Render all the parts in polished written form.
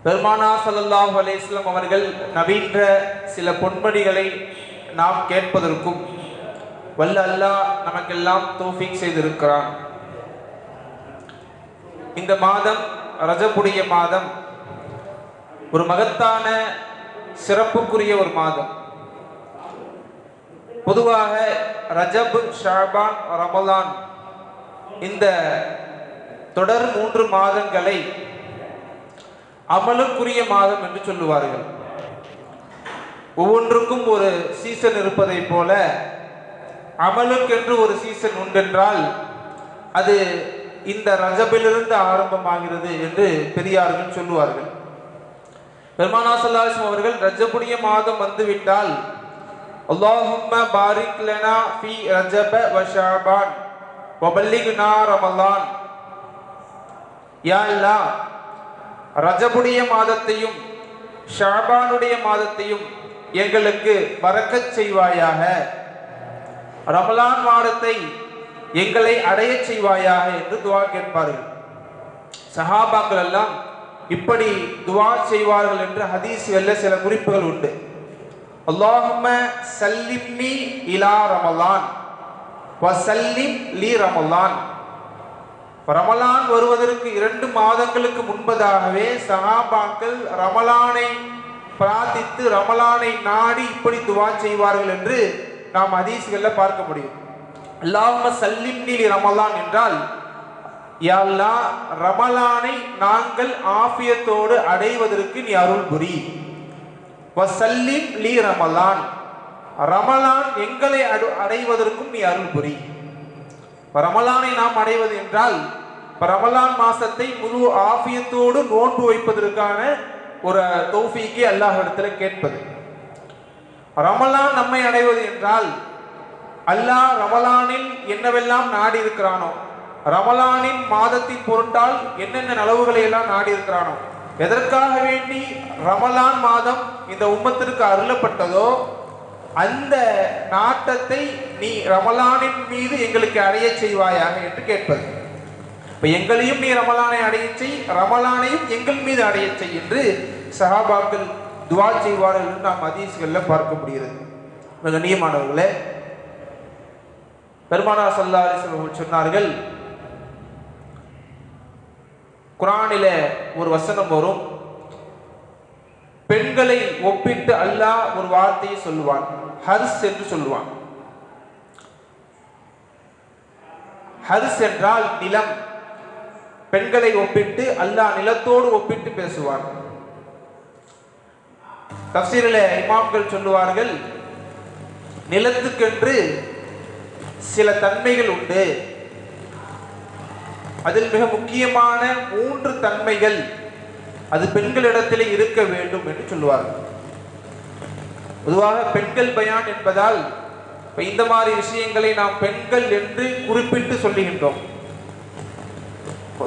பெருமானார் ஸல்லல்லாஹு அலைஹி வஸல்லம் அவர்கள் நவீன்ற சில பொன்மொழிகளை நாம் கேட்பதற்கும் வல்ல அல்லாஹ் நமக்கெல்லாம் தௌஃபீக் செய்திருக்கிறான். இந்த மாதம் ரஜபுடைய மாதம் ஒரு மகத்தான சிறப்புக்குரிய ஒரு மாதம். பொதுவாக ரஜப், ஷஅபான், ரமலான் இந்த தொடர் 3 மாதங்களை அமலுக்குரிய மாதம் என்று சொல்லுவார்கள். ஒவ்வொன்றுக்கும் ஒரு சீசன் இருப்பதை போல அமலுக்கென்று ஒரு சீசன் உண்டென்றால் அது இந்த ரஜபிலிருந்து ஆரம்பமாகிறது என்று பெரியார்கள் சொல்லுவார்கள். பெருமானார் ஸல்லல்லாஹு அலைஹி வஸல்லம் அவர்கள் ரஜபுடைய மாதம் வந்துவிட்டால் அல்லாஹும்ம பாரிக் லனா ஃபீ ரஜப வ ஷஅபான் வ பல்லிக்னா ரமலான், யா அல்லாஹ் ரஜபுடைய மாதத்தையும் ஷஅபானுடைய மாதத்தையும் எங்களுக்கு பரக்கத் செய்வாயாக, ரமலான் மாதத்தை எங்களை அடைய செய்வாயாக என்று துஆ கேட்பார்கள். சஹாபாக்கள் எல்லாம் இப்படி துஆ செய்வார்கள் என்று ஹதீஸ்களில் சில குறிப்புகள் உண்டு. அல்லாஹும்ம சல்லிம்னி இலா ரமலான் வ சல்லிம் லி ரமலான். ரமலான் வருவதற்கு 2 மாதங்களுக்கு முன்பதாகவே சஹாபாக்கள் ரமலானை பிரார்த்தித்து ரமலானை நாடி இப்படி துஆ செய்வார்கள் என்று நாம் ஹதீஸ்களில் பார்க்க முடியும். அல்லாஹும்ம சல்லிம்னி லி ரமலான் என்றால், யா அல்லாஹ் ரமலானை நாங்கள் ஆஃபியத்தோடு அடைவதற்கு நீ அருள் புரி. வ சல்லிம் லி ரமலான், ரமலான் எங்களை அடைவதற்கும் நீ அருள் புரி. ரமலானை நாம் அடைவது என்றால் ரமலான் மாசத்தை முழு ஆஃபியத்தோடு நோன்பு வைப்பதற்கான ஒரு தௌஃபீக்கை அல்லாஹ்விடத்தில் கேட்பது. ரமலான் நம்மை அடைவது என்றால் அல்லாஹ் ரமலானில் என்னவெல்லாம் நாடி இருக்கிறானோ, ரமலானின் மாதத்தின் பொருட்டால் என்னென்ன நலவுகளை எல்லாம் நாடி இருக்கிறானோ, எதற்காக வேண்டி ரமலான் மாதம் இந்த உம்மத்திற்கு அருளப்பட்டதோ அந்த நாட்டத்தை நீ ரமலானின் மீது எங்களுக்கு அடைய செய்வாயாக என்று கேட்பது. இப்ப எங்களையும் நீ ரமலானை அடைய செய், ரமலானையும் எங்கள் மீது அடைய செய் என்று சஹாபாக்கள் துஆ செய்வார்கள் என்று நாம் ஹதீஸ்களில் பார்க்க முடிகிறது. கண்ணியமானவர்களே, பெருமானார் ஸல்லல்லாஹு அலைஹி வஸல்லம் சொன்னார்கள், குர்ஆனில ஒரு வசனம் வரும், பெண்களை ஒப்பிட்டு அல்லாஹ் ஒரு வார்த்தையை சொல்லுவான், ஹர்ஸ் என்று சொல்லுவான். ஹர்ஸ் என்றால் நிலம். பெண்களை ஒப்பிட்டு அல்லாஹ் நிலத்தோடு ஒப்பிட்டு பேசுவான். தஃசீரில் இமாம்கள் சொல்லுவார்கள், நிலத்துக்கென்று சில தன்மைகள் உண்டு, அதில் மிக முக்கியமான 3 தன்மைகள் அது பெண்களிடத்திலே இருக்க வேண்டும் என்று சொல்லுவார்கள். பொதுவாக பெண்கள் பயான் என்பதால் இந்த மாதிரி விஷயங்களை நாம் பெண்கள் என்று குறிப்பிட்டு சொல்லுகின்றோம்.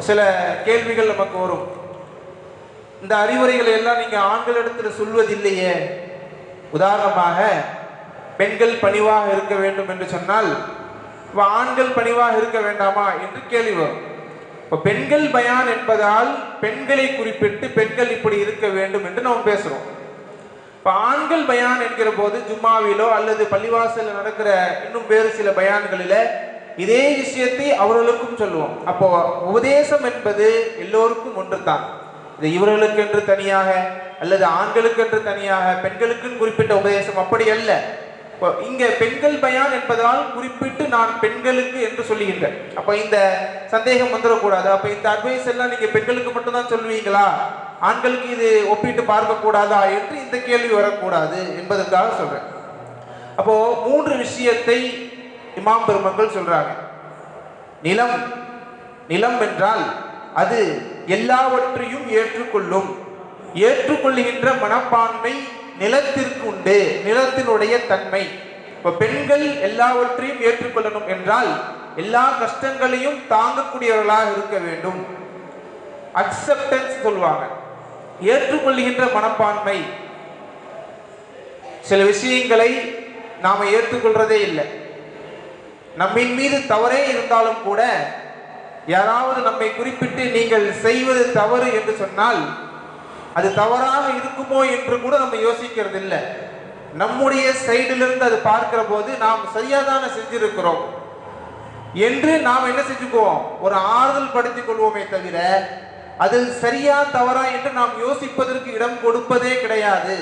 சில கேள்விகள் நமக்கு வரும், இந்த அறிவுரைகளை எல்லாம் நீங்க ஆண்களிடத்தில் சொல்வதில்லையே, உதாரணமாக பெண்கள் பணிவாக இருக்க வேண்டும் என்று சொன்னால் ஆண்கள் பணிவாக இருக்க வேண்டாமா என்று கேள்வி வரும். இப்போ பெண்கள் பயான் என்பதால் பெண்களை குறிப்பிட்டு பெண்கள் இப்படி இருக்க வேண்டும் என்று நாம் பேசுறோம். இப்போ ஆண்கள் பயான் என்கிற போது ஜும்மாவிலோ அல்லது பள்ளிவாசலில் நடக்கிற இன்னும் வேறு சில பயான்களில் இதே விஷயத்தை அவர்களுக்கும் சொல்லுவோம். அப்போ உபதேசம் என்பது எல்லோருக்கும் ஒன்று தான். இது இவர்களுக்கு என்று தனியாக அல்லது ஆண்களுக்கு என்று தனியாக பெண்களுக்கு குறிப்பிட்ட உபதேசம் அப்படி அல்ல. இங்க பெண்கள் பயான் என்பதால் குறிப்பிட்டு நான் பெண்களுக்கு என்று சொல்லுகின்றேன். அப்ப இந்த சந்தேகம் வந்துடக்கூடாது. அப்ப இந்த அட்வைஸ் எல்லாம் நீங்க பெண்களுக்கு மட்டும்தான் சொல்லுவீங்களா, ஆண்களுக்கு இது ஒப்பிட்டு பார்க்க கூடாதா என்று இந்த கேள்வி வரக்கூடாது என்பதற்காக சொல்றேன். அப்போ 3 விஷயத்தை இமாம் பெருமக்கள் சொல்றாங்க. நிலம், நிலம் என்றால் அது எல்லாவற்றையும் ஏற்றுக்கொள்ளும், ஏற்றுக்கொள்ளுகின்ற மனப்பான்மை நிலத்திற்கு உண்டு, நிலத்தினுடைய தன்மை. இப்ப பெண்கள் எல்லாவற்றையும் ஏற்றுக்கொள்ளணும் என்றால் எல்லா கஷ்டங்களையும் தாங்கக்கூடியவர்களாக இருக்க வேண்டும். அக்செப்டன்ஸ் சொல்லுவாங்க, ஏற்றுக்கொள்ளுகின்ற மனப்பான்மை. சில விஷயங்களை நாம ஏற்றுக்கொள்றதே இல்லை. நம்மின் மீது தவறே இருந்தாலும் கூட யாராவது நம்மை குறிப்பிட்டு நீங்கள் செய்வது தவறு என்று சொன்னால் அது தவறாக இருக்குமோ என்று கூட நம்ம யோசிக்கிறது இல்லை. நம்முடைய சைடிலிருந்து அது பார்க்கிற போது நாம் சரியாதான செஞ்சிருக்கிறோம் என்று நாம் என்ன செஞ்சுக்குவோம், ஒரு ஆறுதல் படுத்திக் கொள்வோமே தவிர அதில் சரியா தவறா என்று நாம் யோசிப்பதற்கு இடம் கொடுப்பதே கிடையாது.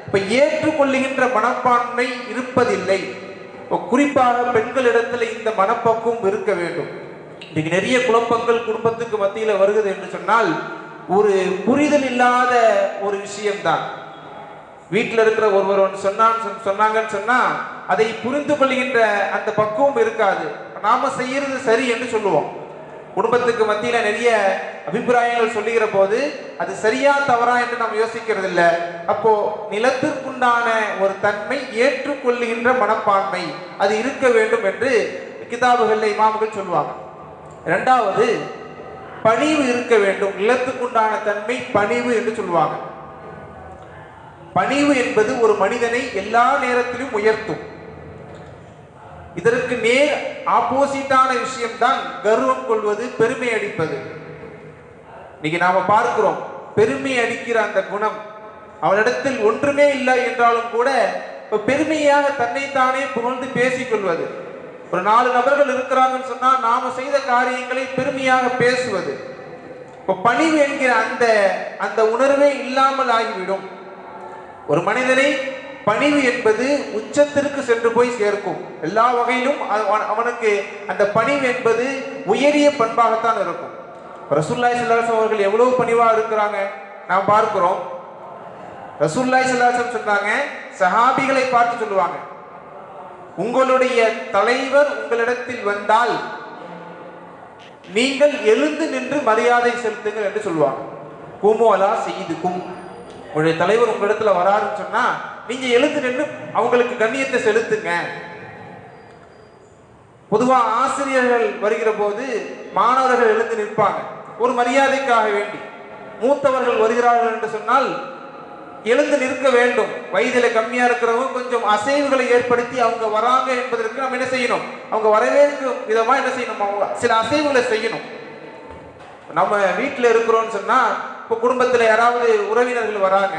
இப்ப ஏற்றுக்கொள்ளுகின்ற மனப்பான்மை இருப்பதில்லை. குறிப்பாக பெண்களிடத்துல இந்த மனப்பக்குவம் இருக்க வேண்டும். இன்னைக்கு நிறைய குழப்பங்கள் குடும்பத்துக்கு மத்தியில வருகிறது என்று சொன்னால் ஒரு புரிதல் இல்லாத ஒரு விஷயம்தான். வீட்டில் இருக்கிற ஒருவர் சொன்னாங்கன்னு சொன்னா அதை புரிந்து கொள்கின்ற அந்த பக்குவம் இருக்காது. நாம செய்யறது சரி என்று சொல்லுவோம். குடும்பத்துக்கு மத்தியில நிறைய அபிப்பிராயங்கள் சொல்லுகிற போது அது சரியா தவறா என்று நாம் யோசிக்கிறது இல்லை. அப்போ நிலத்திற்குண்டான ஒரு தன்மை ஏற்றுக்கொள்ளுகின்ற மனப்பான்மை அது இருக்க வேண்டும் என்று கிதாபுகளில் இமாம்கள் சொல்லுவாங்க. இரண்டாவது, பணிவு இருக்க வேண்டும். நிலத்துக்குண்டான தன்மை பணிவு என்று சொல்லுவாங்க. பணிவு என்பது ஒரு மனிதனை எல்லா நேரத்திலும் உயர்த்தும். இதற்கு நேர் ஆப்போசிட்டான விஷயம்தான் கர்வம் கொள்வது, பெருமை அடிப்பது. இன்னைக்கு நாம பார்க்கிறோம், பெருமை அடிக்கிற அந்த குணம் அவனிடத்தில் ஒன்றுமே இல்லை என்றாலும் கூட பெருமையாக தன்னைத்தானே புகழ்ந்து பேசிக்கொள்வது. ஒரு 4 நபர்கள் இருக்கிறாங்கன்னு சொன்னா நாம செய்த காரியங்களை பெருமையாக பேசுவது. இப்போ பணிவு என்கிற அந்த உணர்வே இல்லாமல் ஆகிவிடும். ஒரு மனிதனை பணிவு என்பது உச்சத்திற்கு சென்று போய் சேர்க்கும். எல்லா வகையிலும் அவனுக்கு அந்த பணிவு என்பது உயரிய பண்பாகத்தான் இருக்கும். ரசூலுல்லாஹி ஸல்லல்லாஹு அலைஹி வஸல்லம் அவர்கள் எவ்வளவு பணிவா இருக்கிறாங்க நாம் பார்க்கிறோம். ரசூலுல்லாஹி ஸல்லல்லாஹு அலைஹி வஸல்லம் சொன்னாங்க, சஹாபிகளை பார்த்து சொல்லுவாங்க, உங்களுடைய தலைவர் உங்களிடத்தில் வந்தால் நீங்கள் எழுந்து நின்று மரியாதை செலுத்துங்கள் என்று சொல்லுவாங்க. குமு அலா செய்துக்கும், உங்களுடைய தலைவர் உங்களிடத்துல வராருன்னு சொன்னா நீங்க எழுந்து நின்று அவங்களுக்கு கண்ணியத்தை செலுத்துங்க. பொதுவா ஆசிரியர்கள் வருகிற போது மாணவர்கள் எழுந்து நிற்பாங்க ஒரு மரியாதைக்காக வேண்டி. மூத்தவர்கள் வருகிறார்கள் என்று சொன்னால் எழுந்து நிற்க வேண்டும். வயதில் கம்மியா இருக்கிறவங்க கொஞ்சம் அசைவுகளை ஏற்படுத்தி அவங்க வராங்க என்பதற்கு நம்ம என்ன செய்யணும், அவங்க வரவேற்கும் விதமா என்ன செய்யணும், அவங்க சில அசைவுகளை செய்யணும். நம்ம வீட்டில் இருக்கிறோம்னு சொன்னா, இப்போ குடும்பத்தில் யாராவது உறவினர்கள் வராங்க,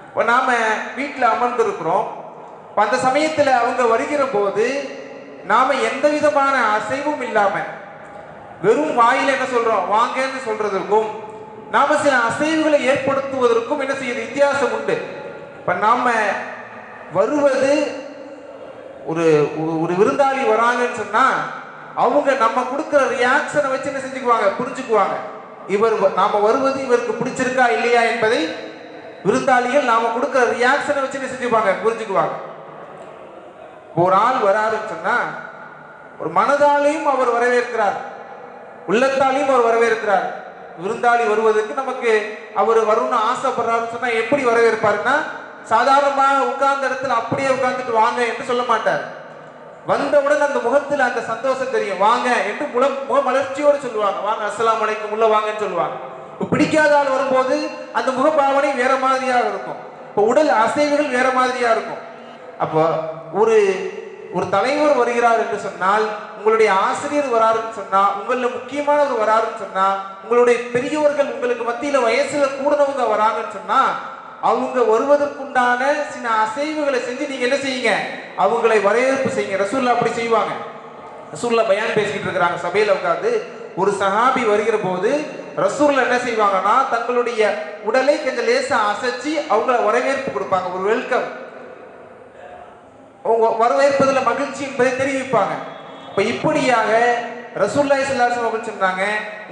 இப்போ நாம வீட்டில் அமர்ந்து இருக்கிறோம். அந்த சமயத்தில் அவங்க வருகிற போது நாம எந்த விதமான அசைவும் இல்லாம வெறும் வாயில என்ன சொல்றோம், வாங்கன்னு சொல்றதற்கும் நாம சில அசைவுகளை ஏற்படுத்துவதற்கும் என்ன செய்யுது, வித்தியாசம் உண்டு. இப்ப நாம வருவது ஒரு ஒரு விருந்தாளி வராங்கன்னு சொன்னா அவங்க நம்ம கொடுக்கிற ரியாக்ஷனை வச்சு என்ன செஞ்சுக்குவாங்க, புரிஞ்சுக்குவாங்க. நாம வருவது இவருக்கு பிடிச்சிருக்கா இல்லையா என்பதை விருந்தாளிகள் நாம கொடுக்கிற ரியாக்ஷனை வச்சு என்ன செஞ்சுக்குவாங்க, புரிஞ்சுக்குவாங்க. ஒரு ஆள் வராருன்னு சொன்னா ஒரு மனதாலையும் அவர் வரவேற்கிறார், உள்ளத்தாலையும் அவர் வரவேற்கிறார். விருந்தாளி வருவதற்கு நமக்கு அவர் வரும்னு ஆசைப்படுறாருன்னு சொன்னா எப்படி வரவேற்பாருன்னா, சாதாரணமாக உட்கார்ந்த இடத்துல அப்படியே உட்கார்ந்துட்டு வாங்க என்று சொல்ல மாட்டார். வந்தவுடன் அந்த முகத்தில் அந்த சந்தோஷம் தெரியும், வாங்க என்று முக மலர்ச்சியோடு சொல்லுவாங்க, வாங்க அஸ்ஸலாமு அலைக்கும் உள்ள வாங்கன்னு சொல்லுவாங்க. இப்போ பிடிக்காத ஆள் வரும்போது அந்த முகபாவனை வேற மாதிரியாக இருக்கும், இப்போ உடல் அசைவுகள் வேற மாதிரியா இருக்கும். அப்போ ஒரு தலைவர் வருகிறார் என்று சொன்னால், உங்களுடைய ஆசிரியர் வராருன்னு சொன்னா, உங்கள முக்கியமானவர் வராருன்னு சொன்னா, உங்களுடைய பெரியவர்கள் உங்களுக்கு மத்தியில வயசுல கூடனவங்க வராங்கன்னு சொன்னா அவங்க வருவதற்குண்டான சில அசைவுகளை செஞ்சு நீங்க என்ன செய்யுங்க, அவங்களை வரவேற்பு செய்யுங்க. ரசூலுல்லாஹ் அப்படி செய்வாங்க. ரசூலுல்லாஹ் பயான் பேசிக்கிட்டு இருக்கிறாங்க, சபையில உட்கார்ந்து ஒரு சஹாபி வருகிற போது ரசூலுல்லாஹ் என்ன செய்வாங்கன்னா தங்களுடைய உடலை கொஞ்சம் லேசா அசைச்சு அவங்களை வரவேற்பு கொடுப்பாங்க, ஒரு வெல்கம், வரவேற்பதில் மகிழ்ச்சி என்பதை தெரிவிப்பாங்க. இப்ப இப்படியாக ரசூலுல்லாஹி ஸல்லல்லாஹு அலைஹி வஸல்லம் சொன்னாங்க,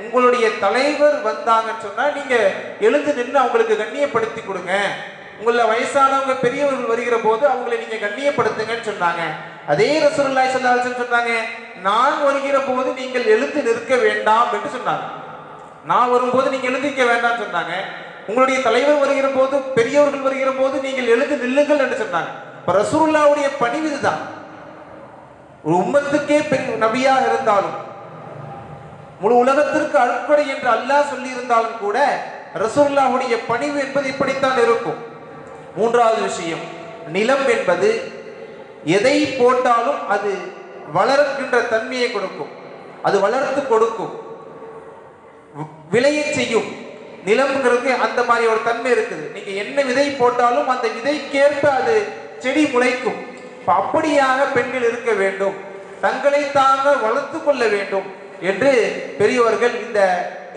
உங்களுடைய தலைவர் வந்தாங்கன்னு சொன்னா நீங்க எழுந்து நின்று அவங்களுக்கு கண்ணியப்படுத்தி கொடுங்க. உங்கள வயசானவங்க பெரியவர்கள் வருகிற போது அவங்களை நீங்க கண்ணியப்படுத்துங்கன்னு சொன்னாங்க. அதே ரசூலுல்லாஹி ஸல்லல்லாஹு அலைஹி வஸல்லம் சொன்னாங்க, நான் வருகிற போது நீங்கள் எழுந்து நிற்க வேண்டாம் என்று சொன்னாங்க. நான் வரும்போது நீங்க எழுந்திருக்க வேண்டாம் சொன்னாங்க. உங்களுடைய தலைவர் வருகிற போது, பெரியவர்கள் வருகிற போது நீங்கள் எழுந்து நில்லுங்கள் என்று சொன்னாங்க. இப்ப ரசூலுல்லாஹ்வுடைய பணிவு இதுதான். ஒரு உம்மத்துக்கே பெரிய நபியாக இருந்தாலும், முழு உலகத்திற்கு அருட்கொடை என்று அல்லாஹ் சொல்லி இருந்தாலும் கூட ரசூலுல்லாஹ்வுடைய பணிவு என்பது இப்படித்தான் இருக்கும். மூன்றாவது விஷயம், நிலம் என்பது எதை போட்டாலும் அது வளர்க்கின்ற தன்மையை கொடுக்கும், அது வளர்த்து கொடுக்கும், விளைய செய்யும். நிலம்ங்கிறது அந்த மாதிரி ஒரு தன்மை இருக்குது. நீங்க என்ன விதை போட்டாலும் அந்த விதைக்கேற்ப அது செடி முளைக்கும். அப்படியாக பெண்கள் இருக்க வேண்டும், தங்களை தாங்க வளர்த்து கொள்ள வேண்டும் என்று பெரியவர்கள் இந்த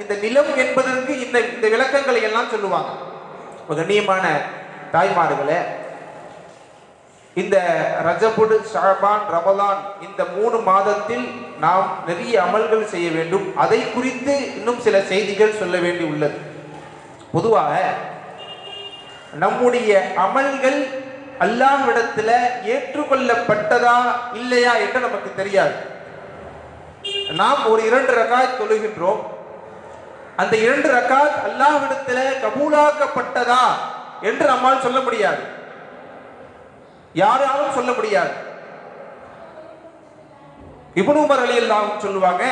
இந்த நிலம் என்பதற்கு இந்த இந்த விளக்கங்களை எல்லாம் சொல்லுவாங்க. கண்ணியமான தாய்மார்களே, இந்த ரஜபுடு, ஷாபான், ரமலான் இந்த 3 மாதத்தில் நாம் நிறைய அமல்கள் செய்ய வேண்டும். அதை குறித்து இன்னும் சில செய்திகள் சொல்ல வேண்டி உள்ளது. பொதுவாக நம்முடைய அமல்கள் அல்லாஹ்விடத்துல ஏற்றுக்கொள்ளப்பட்டதா இல்லையா என்று நமக்கு தெரியாது. நாம் ஒரு 2 ரக்காத் தொழுகின்றோம். அந்த 2 ரக்காத் அல்லாஹ்விடத்துல கபூலாக்கப்பட்டதா என்று நம்மால் சொல்ல முடியாது, யாராலும் சொல்ல முடியாது. இப்னு உமர் ரலியல்லாஹு அன்ஹு சொல்லுவாங்க,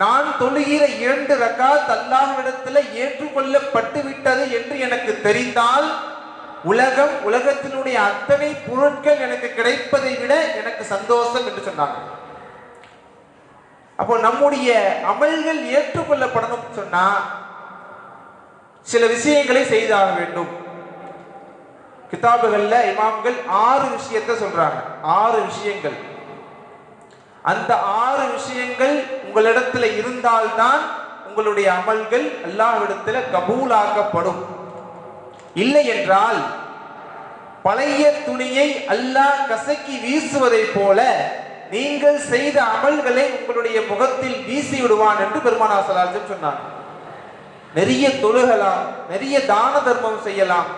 நான் தொழுகிற 2 ரக்காத் அல்லாஹ்விடத்தில் ஏற்றுக்கொள்ளப்பட்டு விட்டது என்று எனக்கு தெரிந்தால் உலகத்தினுடைய அத்தனை பொருட்கள் எனக்கு கிடைப்பதை விட எனக்கு சந்தோஷம் என்று சொன்னாங்க. அப்போ நம்முடைய அமல்கள் ஏற்றுக்கொள்ளப்படணும் சொன்னா சில விஷயங்களை செய்தாக வேண்டும். கிதாபுகள்ல இமாம்கள் 6 விஷயத்தை சொல்றாங்க. 6 விஷயங்கள். அந்த 6 விஷயங்கள் உங்களிடத்துல இருந்தால்தான் உங்களுடைய அமல்கள் அல்லாஹ்விடத்துல கபூலாக்கப்படும். இல்லை என்றால் பழைய துணியை அல்லாஹ் கசக்கி வீசுவதை போல நீங்கள் செய்த அமல்களை உங்களுடைய முகத்தில் வீசி விடுவான் என்று பெருமானார் ஸல்லல்லாஹு அலைஹி வஸல்லம் சொன்னாங்க. நிறைய தொழுகலாம், நிறைய தான தர்மம் செய்யலாம்,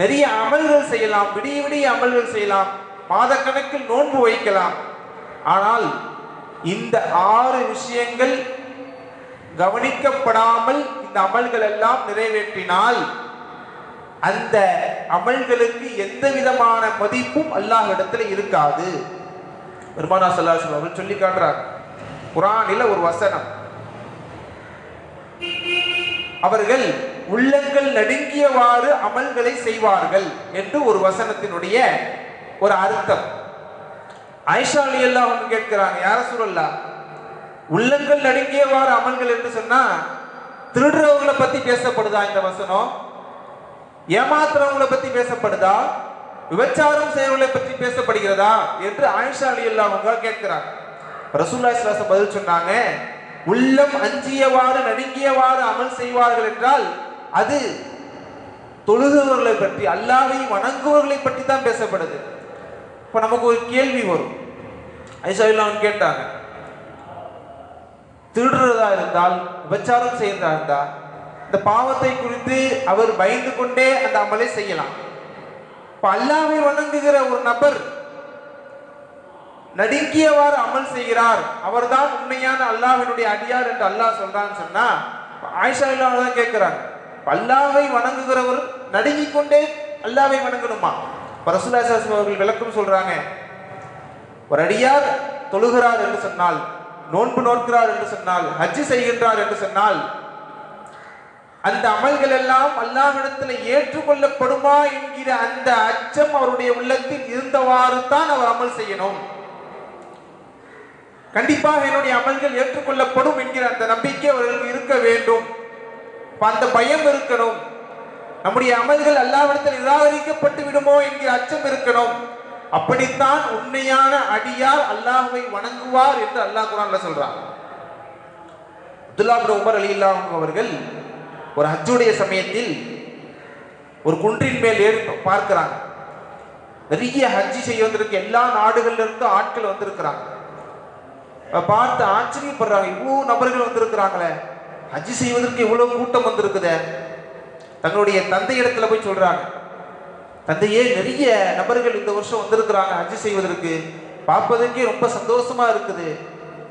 நிறைய அமல்கள் செய்யலாம், விடிய விடிய அமல்கள் செய்யலாம், மாதக்கணக்கில் நோன்பு வைக்கலாம். ஆனால் இந்த 6 விஷயங்கள் கவனிக்கப்படாமல் இந்த அமல்கள் எல்லாம் நிறைவேற்றினால் அந்த அமல்களுக்கு எந்த விதமான மதிப்பும் அல்லாஹ்விடத்தில் இருக்காது. பெருமானார் ஸல்லல்லாஹு அலைஹி வஸல்லம் அவர்கள் சொல்லி காட்டுறாங்க. குர்ஆனில் ஒரு வசனம், அவர்கள் உள்ளங்கள் நடுங்கியவாறு அமல்களை செய்வார்கள் என்று ஒரு வசனத்தினுடைய ஒரு அர்த்தம். ஆயிஷா ரலியல்லாஹு அன்ஹா கேட்கிறாங்க, யா ரசூலல்லாஹ், உள்ளங்கள் நடுங்கியவாறு அமல்கள் என்று சொன்னா திருடுறவங்களை பத்தி பேசப்படுதா இந்த வசனம்? ஏமாத்துறவங்களை பத்தி பேசப்படுதா? விபச்சாரம் செய்வர்களை பற்றி பேசப்படுகிறதா என்று ஆயிஷா ரலியல்லாஹு அன்ஹா கேட்கிறாங்க. ரசூலுல்லாஹி ஸல்லல்லாஹு அலைஹி வஸல்லம் பதில் சொன்னாங்க, உள்ளம் அஞ்சியவாறு நடுங்கியவாறு அமல் செய்வார்கள் என்றால் அது தொழுகிறவர்களை பற்றி, அல்லாஹ்வை வணங்குவர்களை பற்றி தான் பேசப்படுது. இப்போ நமக்கு ஒரு கேள்வி வரும். ஆயிஷா ரலியல்லாஹு அன்ஹா கேட்டாங்க, திருடுறதா இருந்தால், விபச்சாரம் செய்யறதா இருந்தா இந்த பாவத்தை குறித்து அவர் பயந்து கொண்டே அந்த அமலை செய்யலாம். இப்ப அல்லாஹ்வை வணங்குகிற ஒரு நபர் நடுங்கியவாறு அமல் செய்கிறார், அவர்தான் உண்மையான அல்லாஹ்வினுடைய அடியார் என்று அல்லாஹ் சொல்றான்னு சொன்னா ஆயிஷா ரலியல்லாஹு அன்ஹா கேட்கிறாங்க, அல்லாஹ்வை வணங்குகிறவர் நடுங்கிக் கொண்டே அல்லாஹ்வை வணங்கணுமா? ரசூலுல்லாஹி ஸல்லல்லாஹு அலைஹி வஸல்லம் அவர்கள் விளக்கம் சொல்றாங்க, ஒரு அடியார் தொழுகிறார் என்று சொன்னால், நோன்பு நோக்கிறார் என்று சொன்னால், ஹஜ் செய்கின்றார் என்று சொன்னால் அந்த அமல்கள் எல்லாம் அல்லாஹ்விடத்தில் ஏற்றுக்கொள்ளப்படுமா என்கிற அந்த அச்சம் அவருடைய உள்ளத்தில் இருந்தவாறு தான் அவர் அமல் செய்யணும். கண்டிப்பாக என்னுடைய அமல்கள் ஏற்றுக்கொள்ளப்படும் என்கிற அந்த நம்பிக்கை அவர்களுக்கு இருக்க வேண்டும். அந்த பயம் இருக்கணும். நம்முடைய அமல்கள் அல்லாஹ்விடத்தில் நிராகரிக்கப்பட்டு விடுமோ என்கிற அச்சம் இருக்கணும். அப்படித்தான் உண்மையான அடியார் அல்லாஹ்வை வணங்குவார் என்று அல்லாஹ் குர்ஆன்ல சொல்றான். அப்துல்லாஹ் இப்னு உமர் ரலியல்லாஹு அன்ஹு அவர்கள் ஒரு ஹஜ்ஜுடைய சமயத்தில் ஒரு குன்றின் மேல் ஏறி பார்க்கிறாங்க. நிறைய ஹஜ்ஜி செய்ய வந்திருக்க எல்லா நாடுகள்ல இருந்து ஆட்கள் வந்திருக்கிறாங்க. பார்த்து ஆச்சரியப்படுறாங்க, இவ்வளவு நபர்கள் வந்திருக்கிறாங்களே, ஹஜ்ஜி செய்வதற்கு இவ்வளவு கூட்டம் வந்திருக்குதே. தங்களுடைய தந்தை இடத்துல போய் சொல்றாங்க, தந்தையே, நிறைய நபர்கள் இந்த வருஷம் வந்திருக்கிறாங்க ஹஜ்ஜி செய்வதற்கு, பார்ப்பதற்கே ரொம்ப சந்தோஷமா இருக்குது,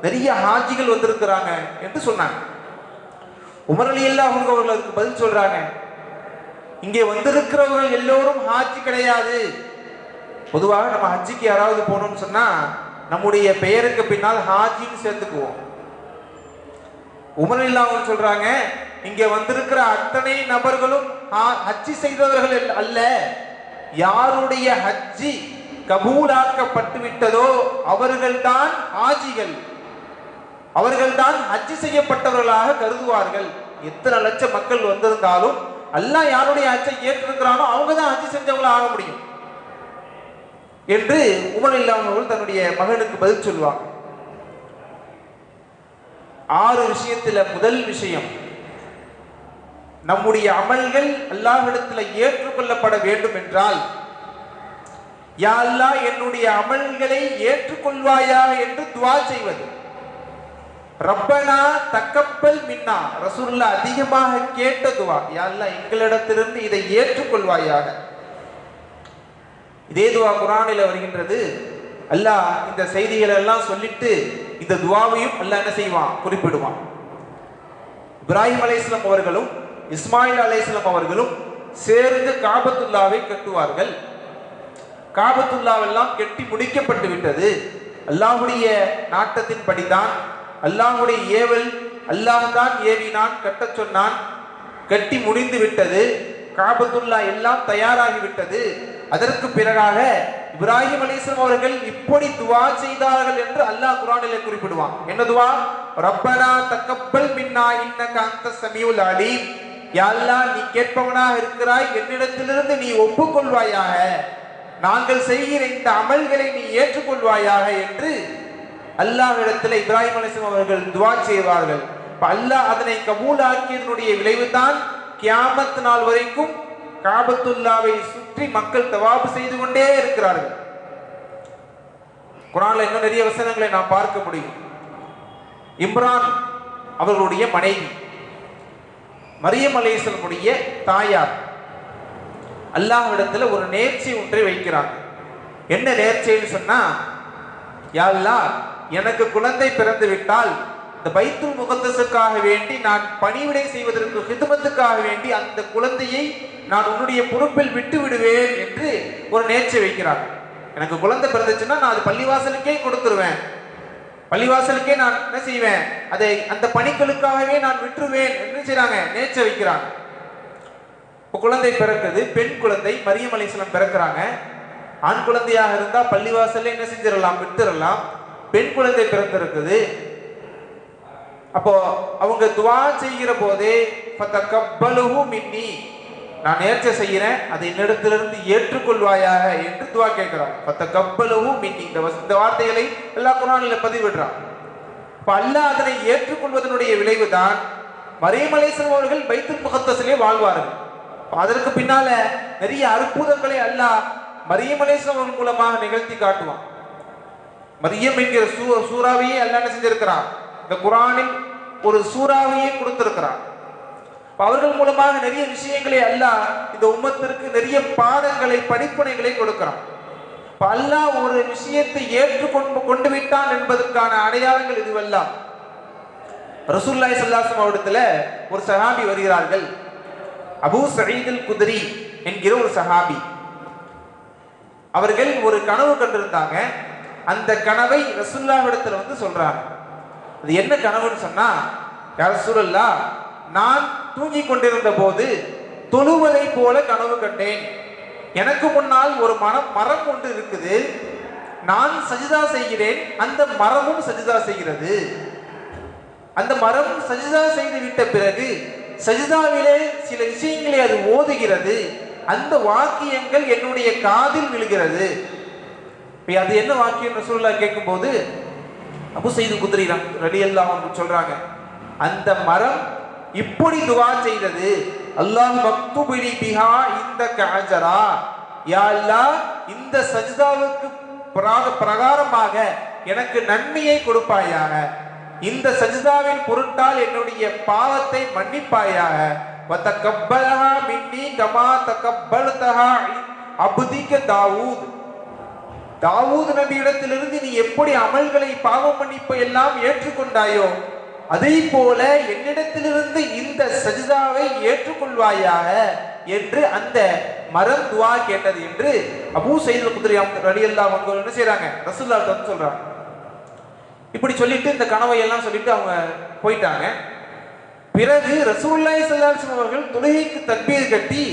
நிறைய ஹாஜிகள் வந்திருக்கிறாங்க என்று சொன்னாங்க. உமர் ரலியல்லாஹு அன்ஹு அவர்கள் அதுக்கு பதில் சொல்றாங்க, இங்கே வந்திருக்கிறவர்கள் எல்லோரும் ஹாஜி கிடையாது. பொதுவாக நம்ம ஹஜ்ஜிக்கு யாராவது போகணும்னு சொன்னா நம்முடைய பெயருக்கு பின்னால் ஹாஜின்னு சேர்த்துக்குவோம். உமர் ரலியல்லாஹு அன்ஹு சொல்றாங்க, இங்கே வந்திருக்கிற அத்தனை நபர்களும் ஹஜ்ஜி செய்தவர்கள் அல்ல, யாருடைய ஹஜ்ஜி கபூலாக்கப்பட்டு விட்டதோ அவர்கள்தான் ஹாஜிகள், அவர்கள்தான் ஹஜ்ஜி செய்யப்பட்டவர்களாக கருதுவார்கள் எத்தனை லட்சம் மக்கள் வந்திருந்தாலும் அல்லாஹ் யாருடைய ஹஜ்ஜை ஏற்றிருக்கிறானோ அவங்க தான் ஹஜ் செஞ்சவங்கள ஆக முடியும் என்று உமர் இல்லாமல் தன்னுடைய மகனுக்கு பதில் சொல்வாங்க. 6 விஷயத்துல முதல் விஷயம், நம்முடைய அமல்கள் அல்லாஹ்விடத்தில் ஏற்றுக்கொள்ளப்பட வேண்டும் என்றால், யா அல்லாஹ் என்னுடைய அமல்களை ஏற்றுக்கொள்வாயா என்று துஆ செய்வது. ரப்பனா தக்கப்பல் மின்னா, ரசூலுல்லாஹ் அதிகமாக கேட்ட துஆ, யா அல்லாஹ் எங்களிடத்திலிருந்து இதை ஏற்றுக்கொள்வாயாக. இதே துஆ குர்ஆனில் வருகின்றது. அல்லாஹ் இந்த செய்திகளை எல்லாம் சொல்லிட்டு இந்த துஆவையும் அல்லாஹ் என்ன செய்வான், குறிப்பிடுவான். இப்ராஹிம் அலைஹிஸ்ஸலாம் அவர்களும் இஸ்மாயில் அலைஹிஸ்ஸலாம் அவர்களும் சேர்ந்து காபத்துல்லாவை கட்டுவார்கள். காபத்துல்லாவெல்லாம் கட்டி முடிக்கப்பட்டு விட்டது. அல்லாஹ்வுடைய நாட்டத்தின்படிதான், அல்லாஹ்வுடைய ஏவல், அல்லாஹ் தான் ஏவினான், கட்டச் சொன்னான். கட்டி முடிந்து விட்டது. காபத்துல்லா எல்லாம் தயாராகி விட்டது. அதற்கு பிறகாக இப்ராஹிம் அலைஹிஸ்ஸலாம் அவர்கள் இப்படி துஆ செய்தார்கள் என்று அல்லாஹ் குர்ஆனிலே குறிப்பிடுவான். என்ன துஆ? ரப்பனா தக்கப்பல் மின்னா இன்னக அன்தஸ் ஸமீஉல் அலீம். யா அல்லாஹ் நீ கேட்பவனாக இருக்கிறாய், என்னிடத்திலிருந்து நீ ஒப்புக்கொள்வாயாக, நாங்கள் செய்கிற இந்த அமல்களை நீ ஏற்றுக்கொள்வாயாக என்று அல்லாஹ்விடத்தில் இப்ராஹிம் அலைஹிஸ்ஸலாம் அவர்கள் துஆ செய்வார்கள். அல்லாஹ் அதனை கபூலாக்கியதனுடைய விளைவுதான் கியாமத் நாள் வரைக்கும் காபத்துல்லாவை சுற்றி மக்கள் தவாப் செய்து கொண்டே இருக்கிறார்கள். குர்ஆன்ல இன்னும் நிறைய வசனங்களை நாம் பார்க்க முடியும். இம்ரான் அவர்களுடைய மனைவி மரியம் அலைஹிஸ்ஸலாமுடைய தாயார் அல்லாஹ்விடத்தில் ஒரு நேர்ச்சை ஒன்றை வைக்கிறாங்க. என்ன நேர்ச்சைன்னு சொன்னா, யா அல்லாஹ் எனக்கு குழந்தை பிறந்து விட்டால் இந்த பைத்துல் முகத்தஸுக்காக வேண்டி நான் பணிவிடை செய்வதற்கு, ஹிதமத்துக்காக வேண்டி அந்த குழந்தையை நான் உன்னுடைய பொறுப்பில் விட்டு விடுவேன் என்று ஒரு நேர்ச்சை வைக்கிறாங்க. எனக்கு குழந்தை பிறந்துச்சுன்னா நான் அது பள்ளிவாசலுக்கே கொடுத்துருவேன், பள்ளிவாசலுக்கே நான் என்ன செய்வேன், அதை அந்த பணிகளுக்காகவே நான் விட்டுருவேன் என்று செய்றாங்க, நேர்ச்சை வைக்கிறாங்க. இப்போ குழந்தை பிறக்குது, பெண் குழந்தை மரியம் அலைஹிஸ்ஸலாம் பிறக்கிறாங்க. ஆண் குழந்தையாக இருந்தா பள்ளிவாசல்ல என்ன செஞ்சிடலாம், விட்டுறலாம். பெண் குழந்தை பிறந்திருக்குது. அப்போ அவங்க துஆ செய்கிற போதே ஃபதகப்பலுஹு மின்னி, நான் நேர்ச்சை செய்கிறேன், அதை என்னிடத்திலிருந்து ஏற்றுக்கொள்வாயாக என்று துஆ கேட்கிறாங்க. ஃபதகப்பலுஹு மின்னி, இந்த வார்த்தைகளை அல்லாஹ் குர்ஆனில் பதிவிடுறான். இப்போ அல்லாஹ் அதனை ஏற்றுக்கொள்வதனுடைய விளைவுதான் மரியம் அலைஹிஸ்ஸலாம் அவர்கள் பைத்துல் முகத்தஸிலே வாழ்வார்கள். அதற்கு பின்னால நிறைய அற்புதங்களை அல்லாஹ் மரியம் அலைஹிஸ்ஸலாம் அவர்கள் மூலமாக நிகழ்த்தி காட்டுவான். மரியம் என்கிற சூறாவையே அல்லாஹ் என்ன செஞ்சிருக்கிறான், இந்த குர்ஆனில் ஒரு சூறாவையே கொடுத்திருக்கிறான். அவர்கள் மூலமாக நிறைய விஷயங்களை அல்லாஹ் இந்த உம்மத்திற்கு நிறைய பாடங்களை, படிப்பினைகளை கொடுக்கிறான். அல்லாஹ் ஒரு விஷயத்தை ஏற்றுக்கொண்டு விட்டான் என்பதற்கான அடையாளங்கள் இதுவெல்லாம். ரசூலுல்லாஹி ஸல்லல்லாஹு அலைஹி வஸல்லம் இடத்துல ஒரு சஹாபி வருகிறார்கள். அபூ சயீத் அல் குத்ரி என்கிற ஒரு சஹாபி. அவர்கள் ஒரு கனவு கண்டிருந்தாங்க. அந்த கனவை ரசூலுல்லாஹ் இடத்துல வந்து சொல்றாங்க. அது என்ன கனவுன்னு சொன்னா, யா ரசூலல்லாஹ், நான் தூங்கி கொண்டிருந்த போது தொழுவதை போல கனவு கண்டேன். எனக்கு முன்னால் ஒரு மரம் ஒன்று இருக்குது. நான் சஜிதா செய்கிறேன், அந்த மரமும் சஜிதா செய்கிறது. அந்த மரம் சஜிதா செய்து விட்ட பிறகு சஜிதாவிலே சில விஷயங்களை அது ஓதுகிறது. அந்த வாக்கியங்கள் என்னுடைய காதில் விழுகிறது. அது என்ன வாக்கியம் ரசூலுல்லாஹ் கேட்கும்போது அபூ சயீத் குத்ரி ரலியல்லாஹு அன்ஹு சொல்றாங்க, அந்த மரம் இப்படி துஆ செய்தது, அல்லாஹ் மக்துபிலி பிஹா இந்த கஅஜரா, யா அல்லாஹ் இந்த சஜ்தாவுக்கு பிரகாரமாக எனக்கு நன்மையை கொடுப்பாயாக, இந்த சஜ்தாவின் பொருட்டால் என்னுடைய பாவத்தை மன்னிப்பாயாக, வதகப்பலஹா மின்னி கமா தகப்பல்தஹா அப்திக தாவூத், தாவூத் நபியிடத்திலிருந்து நீ எப்படி அமல்களை, பாவ மன்னிப்பை எல்லாம் ஏற்றுக்கொண்டாயோ அதே போல என்னிடத்திலிருந்து இந்த சஜ்தாவை ஏற்றுக்கொள்வாயாக என்று அந்த மரம் துஆ கேட்டது என்று அபூ சயீத் குத்ரி ரலியல்லாஹு அன்ஹு என்ன செய்றாங்க, ரசூலுல்லாஹ் வந்து சொல்றாங்க. இப்படி சொல்லிட்டு இந்த கனவை எல்லாம் சொல்லிட்டு அவங்க போயிட்டாங்க. பிறகு ரசூலுல்லாஹி ஸல்லல்லாஹு அலைஹி வஸல்லம் அவர்கள் தொழுகைக்கு தக்பீர் கட்டி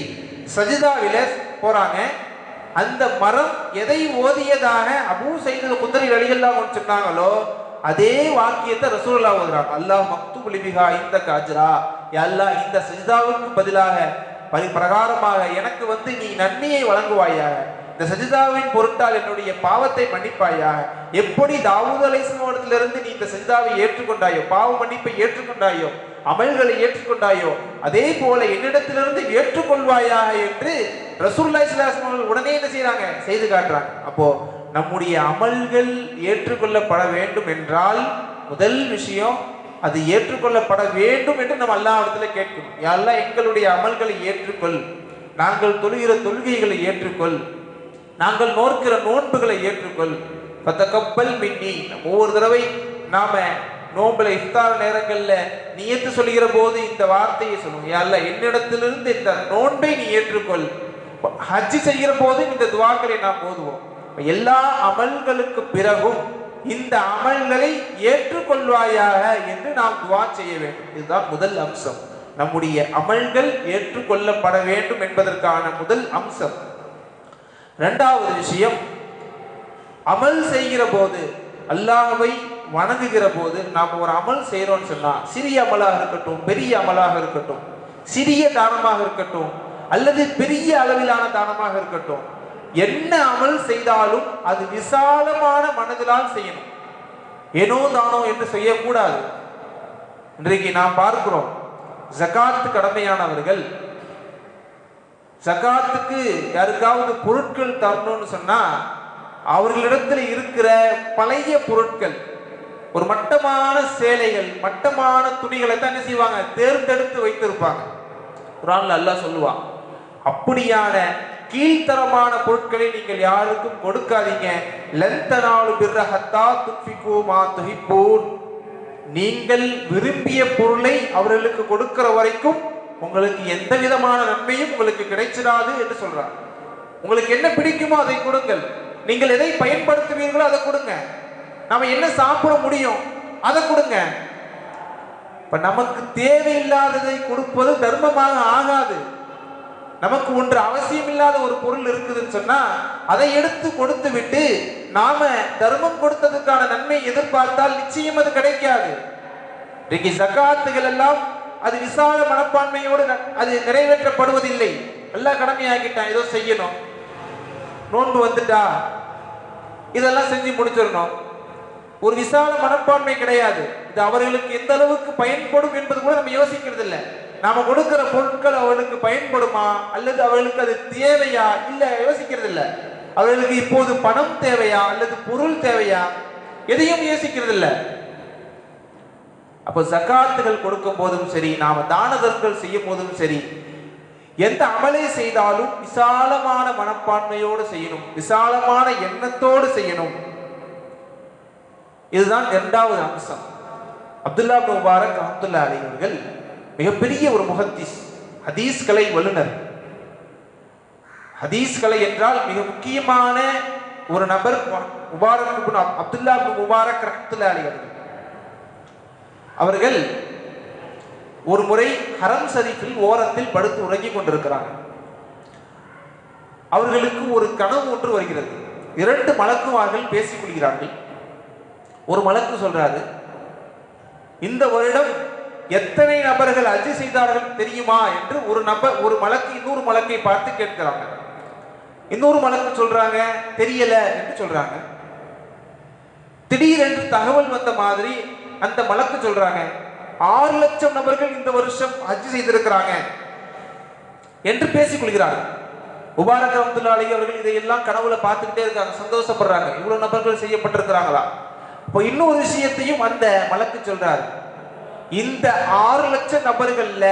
சஜ்தாவில போறாங்க. அந்த மரம் எதை ஓதியதாக அபூ சயீத் குத்ரி ரலியல்லாஹு அன்ஹு சொன்னாங்களோ அதே வாக்கியத்தை ரசூலுல்லாஹ் ஓதுறாங்க. அல்லாஹ் மக்தூப் லிபிஹா இந்தக அஜ்ரா, யா அல்லாஹ் இந்த சஜ்தாவுக்கு பதிலாக பிரகாரமாக எனக்கு நீ நன்மையை வழங்குவாயாக, இந்த சஜிதாவின் பொருட்டால் என்னுடைய பாவத்தை மன்னிப்பாயாக. எப்படி தாவூத் அலைஹிஸ்ஸலாமிடத்திலிருந்து நீ இந்த சஜிதாவை ஏற்றுக்கொண்டாயோ, பாவ மன்னிப்பை ஏற்றுக்கொண்டாயோ, அமல்களை ஏற்றுக்கொண்டாயோ, அதே போல என்னிடத்திலிருந்து ஏற்றுக்கொள்வாயாக என்று ரசூலுல்லாஹி ஸல்லல்லாஹு அலைஹி வஸல்லம் உடனே என்ன செய்யறாங்க, செய்து காட்டுறாங்க. அப்போ நம்முடைய அமல்கள் ஏற்றுக்கொள்ளப்பட வேண்டும் என்றால் முதல் விஷயம் அது ஏற்றுக்கொள்ளப்பட வேண்டும் என்று நம்ம அல்லாஹ்விடத்துல கேட்கணும். யா அல்லாஹ் எங்களுடைய அமல்களை ஏற்றுக்கொள், நாங்கள் தொழுகிற தொழுகைகளை ஏற்றுக்கொள், நாங்கள் நோக்கிற நோன்புகளை ஏற்றுக்கொள். ஃபதகப்பல் மின்னி, ஒவ்வொரு தடவை நாம நோன்புல இஃப்தார் நேரங்கள்ல நியத்து சொல்லுகிற போது இந்த வார்த்தையை சொல்லுவோம், யா அல்லாஹ் என்னிடத்திலிருந்து இந்த நோன்பை நீ ஏற்றுக்கொள். ஹஜ் செய்கிற போது இந்த துஆக்களை நாம் ஓதுவோம். எல்லா அமல்களுக்கு பிறகும் இந்த அமல்களை ஏற்றுக்கொள்வாயாக என்று நாம் துஆ செய்ய வேண்டும். இதுதான் முதல் அம்சம். நம்முடைய அமல்கள் ஏற்றுக்கொள்ளப்பட வேண்டும் என்பதற்கான முதல் அம்சம். இரண்டாவது விஷயம், அமல் செய்கிற போது, அல்லாஹ்வை வணங்குகிற போது நாம் ஒரு அமல் செய்யறோம்னு சொன்னா, சிறிய அமலாக இருக்கட்டும், பெரிய அமலாக இருக்கட்டும், சிறிய தானமாக இருக்கட்டும் அல்லது பெரிய அளவிலான தானமாக இருக்கட்டும், என்ன அமல் செய்தாலும் அது விசாலமான மனதிலால் செய்யணும். ஏனோ தானோ என்று செய்யக்கூடாது. இன்றைக்கு நாம் பார்க்கிறோம், ஜகாத் கடமையானவர்கள் ஜகாத்துக்கு யாருக்காவது பொருட்கள் தரணும்னு சொன்னா அவர்களிடத்தில் இருக்கிற பழைய பொருட்கள், ஒரு மட்டமான சேலைகள், மட்டமான துணிகளை தான் என்ன செய்வாங்க, தேர்ந்தெடுத்து வைத்திருப்பாங்க. குர்ஆன்ல அல்லாஹ் சொல்லுவான், அப்படியான கீழ்த்தரமான பொருட்களை நீங்கள் யாருக்கும் கொடுக்காதீங்க. லன் தனாலு பிர்ர ஹத்தா துன்ஃபிகு மா துஹிப்பூன், நீங்கள் விரும்பிய பொருளை அவர்களுக்கு கொடுக்கிற வரைக்கும் உங்களுக்கு எந்த விதமான நன்மையும் உங்களுக்கு கிடைச்சிடாது என்று சொல்றாங்க. உங்களுக்கு என்ன பிடிக்குமோ அதை கொடுங்கள், நீங்கள் எதை பயன்படுத்துவீர்களோ அதை கொடுங்க, நாம என்ன சாப்பிட முடியும் அதை கொடுங்க. இப்ப நமக்கு தேவையில்லாததை கொடுப்பது தர்மமாக ஆகாது. நமக்கு ஒன்று அவசியம் இல்லாத ஒரு பொருள் இருக்குதுன்னு சொன்னா அதை எடுத்து கொடுத்து விட்டு நாம தர்மம் கொடுத்ததுக்கான நன்மை எதிர்பார்த்தால் நிச்சயம் அது கிடைக்காது. இன்னைக்கு ஜகாத்துகள் எல்லாம் அது விசால மனப்பான்மையோடு அது நிறைவேற்றப்படுவதில்லை. எல்லாம் கடமையாகிட்டான், ஏதோ செய்யணும், நோன்பு வந்துட்டா இதெல்லாம் செஞ்சு முடிச்சிடணும், ஒரு விசால மனப்பான்மை கிடையாது. இது அவர்களுக்கு எந்த அளவுக்கு பயன்படும் என்பது கூட நம்ம யோசிக்கிறது இல்லை. நாம கொடுக்கிற பொருட்கள் அவர்களுக்கு பயன்படுமா அல்லது அவர்களுக்கு அது தேவையா இல்ல யோசிக்கிறது இல்லை. அவர்களுக்கு இப்போது பணம் தேவையா அல்லது பொருள் தேவையா எதையும் யோசிக்கிறது இல்லை. அப்போ ஜகாத்துகள் கொடுக்கும் போதும் சரி, நாம தான தர்மங்கள் செய்யும் போதும் சரி, எந்த அமலை செய்தாலும் விசாலமான மனப்பான்மையோடு செய்யணும், விசாலமான எண்ணத்தோடு செய்யணும். இதுதான் இரண்டாவது அம்சம். அப்துல்லா இப்னு முபாரக் ரஹ்மத்துல்லாஹி அலைஹி அவர்கள் மிகப்பெரிய ஒரு முஹத்திஸ், ஹதீஸ் கலை வல்லுனர். ஹதீஸ் கலை என்றால் மிக முக்கியமான ஒரு நபர் முபாரக் இப்னு அப்துல்லா இப்னு முபாரக் ரஹ்மத்துல்லாஹி அலைஹி அவர்கள் ஒரு முறை ஹரம் ஷரீஃபில் ஓரத்தில் படுத்து உறங்கிக் கொண்டிருக்கிறாங்க. அவர்களுக்கு ஒரு கனவு ஒன்று வருகிறது. இரண்டு மலக்குமார்கள் பேசிக் கொள்கிறார்கள். ஒரு மலக்கு சொல்றாரு, இந்த வருடம் எத்தனை நபர்கள் ஹஜ் செய்தார்கள் தெரியுமா என்று ஒரு மலக்கு இன்னொரு மலக்கை பார்த்து கேட்கிறாங்க. இன்னொரு மலக்கு சொல்றாங்க தெரியல என்று சொல்றாங்க. திடீரென்று தகவல் வந்த மாதிரி அந்த மலக்கு சொல்றாங்க 6 லட்சம் நபர்கள் இந்த வருஷம் ஹஜ் செய்திருக்கிறாங்க என்று பேசிக் கொள்கிறார்கள். முபாரக் ரஹ்மத்துல்லாஹி அலைஹி அவர்கள் இதையெல்லாம் கனவுல பார்த்துக்கிட்டே இருக்காங்க, சந்தோஷப்படுறாங்க, இவ்வளவு நபர்கள் செய்யப்பட்டிருக்கிறாங்களா. இப்போ இன்னொரு விஷயத்தையும் அந்த மலக்கு சொல்றாரு, இந்த 6 லட்சம் நபர்கள்ல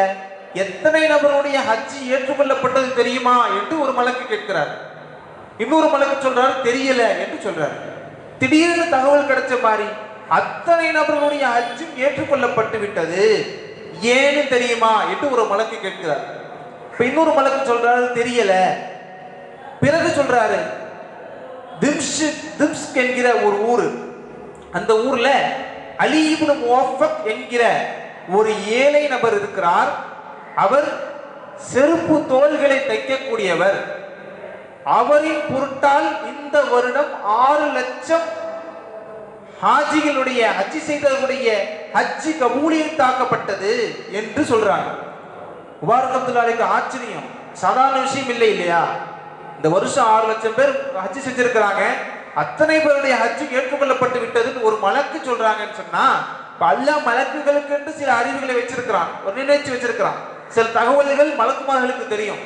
எத்தனை நபருடைய ஹஜ் ஏற்றுக்கொள்ளப்பட்டது தெரியுமா என்று ஒரு மலக்கு கேட்கிறார். இன்னொரு மலக்கு சொல்றாரு தெரியல என்று சொல்றாரு. திடீர்னு தகவல் கிடைச்ச மாதிரி அத்தனை நபர்களுடைய ஹஜ்ஜும் ஏற்றுக்கொள்ளப்பட்டு விட்டது, ஏன்னு தெரியுமா என்று ஒரு மலக்கு கேட்கிறார். இப்ப இன்னொரு மலக்கு சொல்றாரு தெரியல. பிறகு சொல்றாரு திம்ஷ்க் என்கிற ஒரு ஊரு, அந்த ஊர்ல அலி இப்னு முவஃபக் என்கிற ஒரு ஏழை நபர் இருக்கிறார். அவர் செருப்பு தோள்களை தைக்கக்கூடியவர். அவரின் பொருட்டால் இந்த வருடம் 6 லட்சம் ஹாஜிகளுடைய ஹஜ்ஜி செய்தவர்களுடைய ஹஜ்ஜி கபூலியத்தாக்கப்பட்டது என்று சொல்றாங்க. முபாரக் அப்துல்லாஹிக்கு ஆச்சரியம், சாதாரண விஷயம் இல்லை இல்லையா? இந்த வருஷம் 6 லட்சம் பேர் ஹஜ்ஜி செஞ்சிருக்கிறாங்க, அத்தனை பேருடைய ஹஜ்ஜி ஏற்றுக்கொள்ளப்பட்டு விட்டதுன்னு ஒரு மலக்கு சொல்றாங்கன்னு சொன்னா, எல்லா மலக்குகளுக்கு என்று சில அறிவுகளை வச்சிருக்கிறான், ஒரு நினைச்சு வச்சிருக்கிறான். சில தகவல்கள் மலக்குமார்களுக்கு தெரியும்.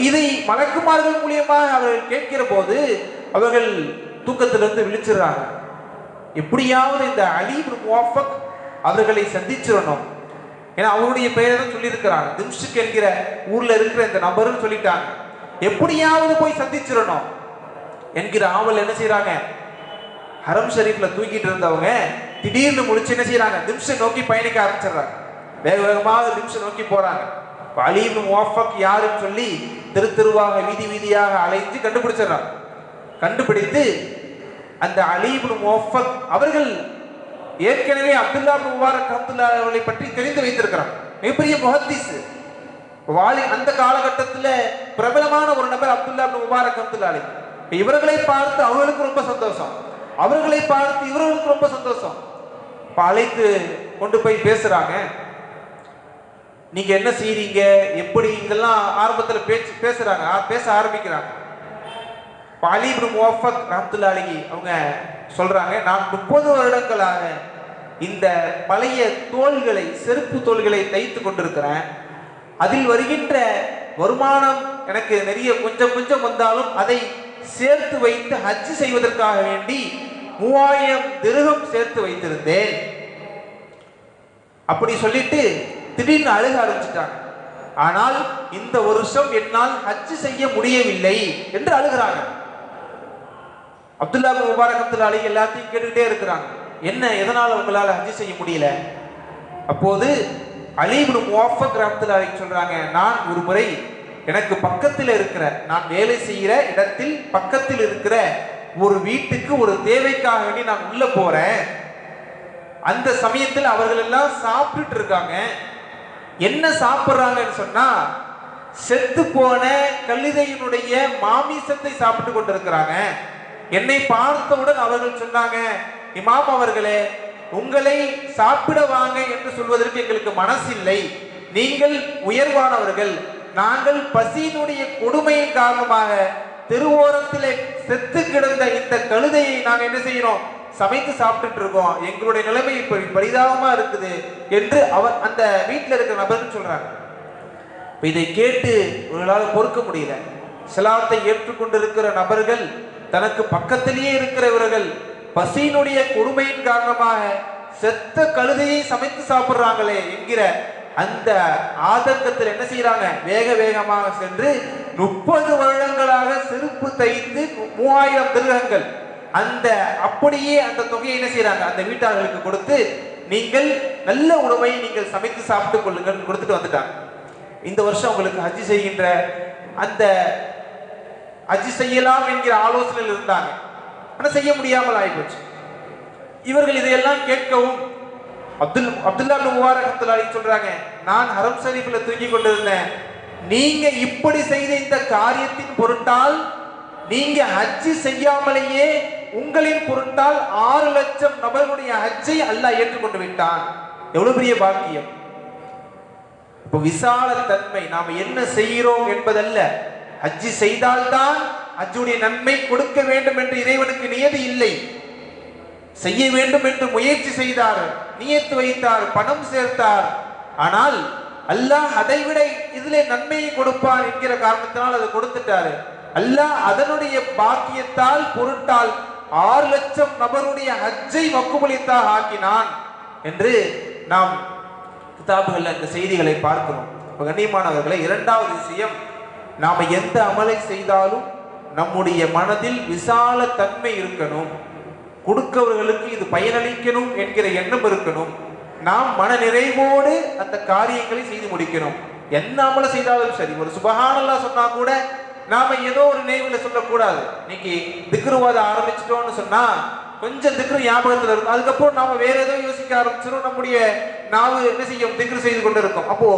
இதை மலக்குமார்கள் மூலியமாக அவர்கள் கேட்கிற போது அவர்கள் தூக்கத்திலிருந்து விழிச்சிடுறாங்க. எப்படியாவது இந்த அலி இப்னு முவாஃபக் அவர்களை சந்திச்சிடணும். ஏன்னா அவருடைய பெயரை தான் சொல்லியிருக்கிறாங்க, திம்ஷுக் என்கிற ஊர்ல இருக்கிற இந்த நபர்னு சொல்லிட்டாங்க. எப்படியாவது போய் சந்திச்சிடணும் என்கிற ஆவல் என்ன செய்யறாங்க, ஹரம் ஷரீஃப்ல தூக்கிட்டு இருந்தவங்க திடீர்னு முடிச்சு என்ன செய்யறாங்க, திம்ஷை நோக்கி பயணிக்க ஆரம்பிச்சிடறாங்க. வேக வேகமாக திம்ஷை நோக்கி போறாங்க. அலி இப்னு முவாஃபக் யாருன்னு சொல்லி தெரு தெருவாக வீதி வீதியாக அலைஞ்சு கண்டுபிடிச்சிடறாங்க. கண்டுபிடித்து அந்த அலி இப்னு முவாஃபக் அவர்கள் ஏற்கனவே அப்துல்லா இப்னு முபாரக் ரஹ்மத்துல்லாஹி அவர்களை பற்றி தெரிந்து வைத்திருக்கிறார். மிகப்பெரிய முஹத்திஸ், அந்த காலகட்டத்தில் பிரபலமான ஒரு நபர் அப்துல்லா இப்னு முபாரக் ரஹ்மத்துல்லாஹி. இவர்களை பார்த்து அவர்களுக்கு ரொம்ப சந்தோஷம், அவர்களை பார்த்து இவர்களுக்கு ரொம்ப சந்தோஷம். அழைத்து கொண்டு போய் பேசுறாங்க. நீங்க என்ன செய்றீங்க, எப்படி, இதெல்லாம் ஆரம்பத்தில் பேசுறாங்க, பேச ஆரம்பிக்கிறாங்க. அலி இப்னு முவாஃபக் ரஹ்மத்துல்லாஹி அலைஹி அவங்க சொல்றாங்க, நான் 30 வருடங்களாக இந்த பழைய தோள்களை, செருப்பு தோள்களை தைத்து கொண்டிருக்கிறேன். அதில் வருகின்ற வருமானம் எனக்கு நிறைய கொஞ்சம் கொஞ்சம் வந்தாலும் அதை சேர்த்து வைத்து ஹஜ் செய்வதற்காக வேண்டி 3000 திர்ஹம் சேர்த்து வைத்திருந்தேன். அப்படி சொல்லிட்டு திடீர்னு அழுக ஆரம்பிச்சிட்டாங்க. ஆனால் இந்த வருஷம் என்னால் ஹஜ் செய்ய முடியவில்லை என்று அழுகிறாங்க. அப்துல்லா இப்னு முபாரக் ரஹ்மத்துல்லாஹி அலைஹி எல்லாத்தையும் கேட்டுக்கிட்டே இருக்கிறாங்க, என்ன, எதனால் உங்களால் ஹஜ் செய்ய முடியல? அப்போது அலி இப்னு முவாஃபக் ரஹ்மத்துல்லாஹி அலைஹி சொல்றாங்க, நான் ஒரு முறை எனக்கு பக்கத்தில் இருக்கிற, நான் வேலை செய்கிற இடத்தில் பக்கத்தில் இருக்கிற ஒரு வீட்டுக்கு ஒரு தேவைக்காக வேண்டி நான் உள்ள போறேன். அந்த சமயத்தில் அவர்கள் எல்லாம் சாப்பிட்டுட்டு இருக்காங்க. என்ன சாப்பிட்றாங்கன்னு சொன்னா, செத்து போன கழுதையினுடைய மாமிசத்தை சாப்பிட்டு கொண்டிருக்கிறாங்க. என்னை பார்த்தவுடன் அவர்கள் சொன்னாங்க, இமாம் அவர்களே, உங்களை சாப்பிட வாங்க என்று சொல்வதற்கு எங்களுக்கு மனசில்லை, நீங்கள் உயர்வானவர்கள், நாங்கள் பசியினுடைய கொடுமையின் காரணமாக தெருவோரத்திலே செத்து கிடந்த இந்த கழுதையை நாங்கள் என்ன செய்யணும், சமைத்து சாப்பிட்டு இருக்கோம், எங்களுடைய நிலைமை இப்படி பரிதாபமா இருக்குது என்று அவர் அந்த வீட்டில் இருக்கிற நபர்னு சொல்றாங்க. இதை கேட்டு உங்களால் பொறுக்க முடியல. இஸ்லாத்தை ஏற்றுக்கொண்டிருக்கிற நபர்கள், தனக்கு பக்கத்திலேயே இருக்கிறவர்கள் பசியினுடைய கொடுமையின் காரணமாக செத்த கழுதையை சமைத்து சாப்பிடுறாங்களே என்கிற அந்த ஆதங்கத்தில் என்ன செய்யறாங்க, வேக வேகமாக சென்று 30 வருடங்களாக செருப்பு தைத்து 3000 திர்ஹங்கள் அந்த அப்படியே அந்த தொகையை என்ன செய்யறாங்க, அந்த வீட்டார்களுக்கு கொடுத்து, நீங்கள் நல்ல உணவை நீங்கள் சமைத்து சாப்பிட்டுக் கொள்ளுங்கள் கொடுத்துட்டு வந்துட்டாங்க. இந்த வருஷம் உங்களுக்கு ஹஜ் செய்கின்ற அந்த ஹஜ் செய்யலாம் என்கிற ஆலோசனையில் இருந்தாங்க, ஆனால் செய்ய முடியாமல் ஆகிப்போச்சு. இவர்கள் இதையெல்லாம் கேட்கவும் அப்துல்லா இப்னு முபாரக் ரஹ்மத்துல்லாஹி அலைஹி சொல்றாங்க, நான் ஹரம் ஷரீஃபில் தூங்கி கொண்டிருந்தேன், நீங்க இப்படி செய்த இந்த காரியத்தின் பொருட்டால், நீங்க ஹஜ் செய்யாமலேயே உங்களின் பொருட்டால் 6 லட்சம் நபர்களுடைய ஹஜ்ஜை அல்லாஹ் ஏற்றுக்கொண்டு விட்டான். எவ்வளவு பெரிய பாக்கியம்! இப்போ விசால தன்மை, நாம் என்ன செய்கிறோம் என்பதல்ல, ஹஜ் செய்தால்தான் ஹஜ்ஜுடைய நன்மை கொடுக்க வேண்டும் என்று இறைவனுக்கு நியதி இல்லை. செய்ய வேண்டும் என்று முயற்சி செய்தார், நியத்து வைத்தார், பணம் சேர்த்தார், ஆனால் அல்லாஹ் அதைவிட இதிலே நன்மையை கொடுப்பான் என்கிற காரணத்தினால் அதை கொடுத்துட்டாரு. அல்லாஹ் அதனுடைய பாக்கியத்தால் பொருட்டால் 6 லட்சம் நபருடைய ஹஜ்ஜை மக்குபலித்தாக ஆக்கினான் என்று நாம் கிதாபுகளில் இந்த செய்திகளை பார்க்கிறோம். கண்ணியமானவர்களை, இரண்டாவது விஷயம், நாம் எந்த அமலை செய்தாலும் நம்முடைய மனதில் விசால தன்மை இருக்கணும், கொடுக்கவர்களுக்கு இது பயனளிக்கணும் என்கிற எண்ணம் இருக்கணும். நாம் மன நிறைவோடு அந்த காரியங்களை செய்து முடிக்கணும். என்ன அமலை செய்தாலும் சரி, ஒரு சுபஹானல்லாஹ் சொன்னா கூட நாம ஏதோ ஒரு நினைவுல சொல்லக்கூடாது. இன்னைக்கு திக்ருவாத ஆரம்பிச்சிட்டோம்னு சொன்னா கொஞ்சம் திக்ரு ஞாபகத்தில் இருக்கும், அதுக்கப்புறம் நாம வேற ஏதோ யோசிக்க ஆரம்பிச்சிடும், நம்முடைய நாவு என்ன செய்யும், திக்ரு செய்து கொண்டு இருக்கும். அப்போ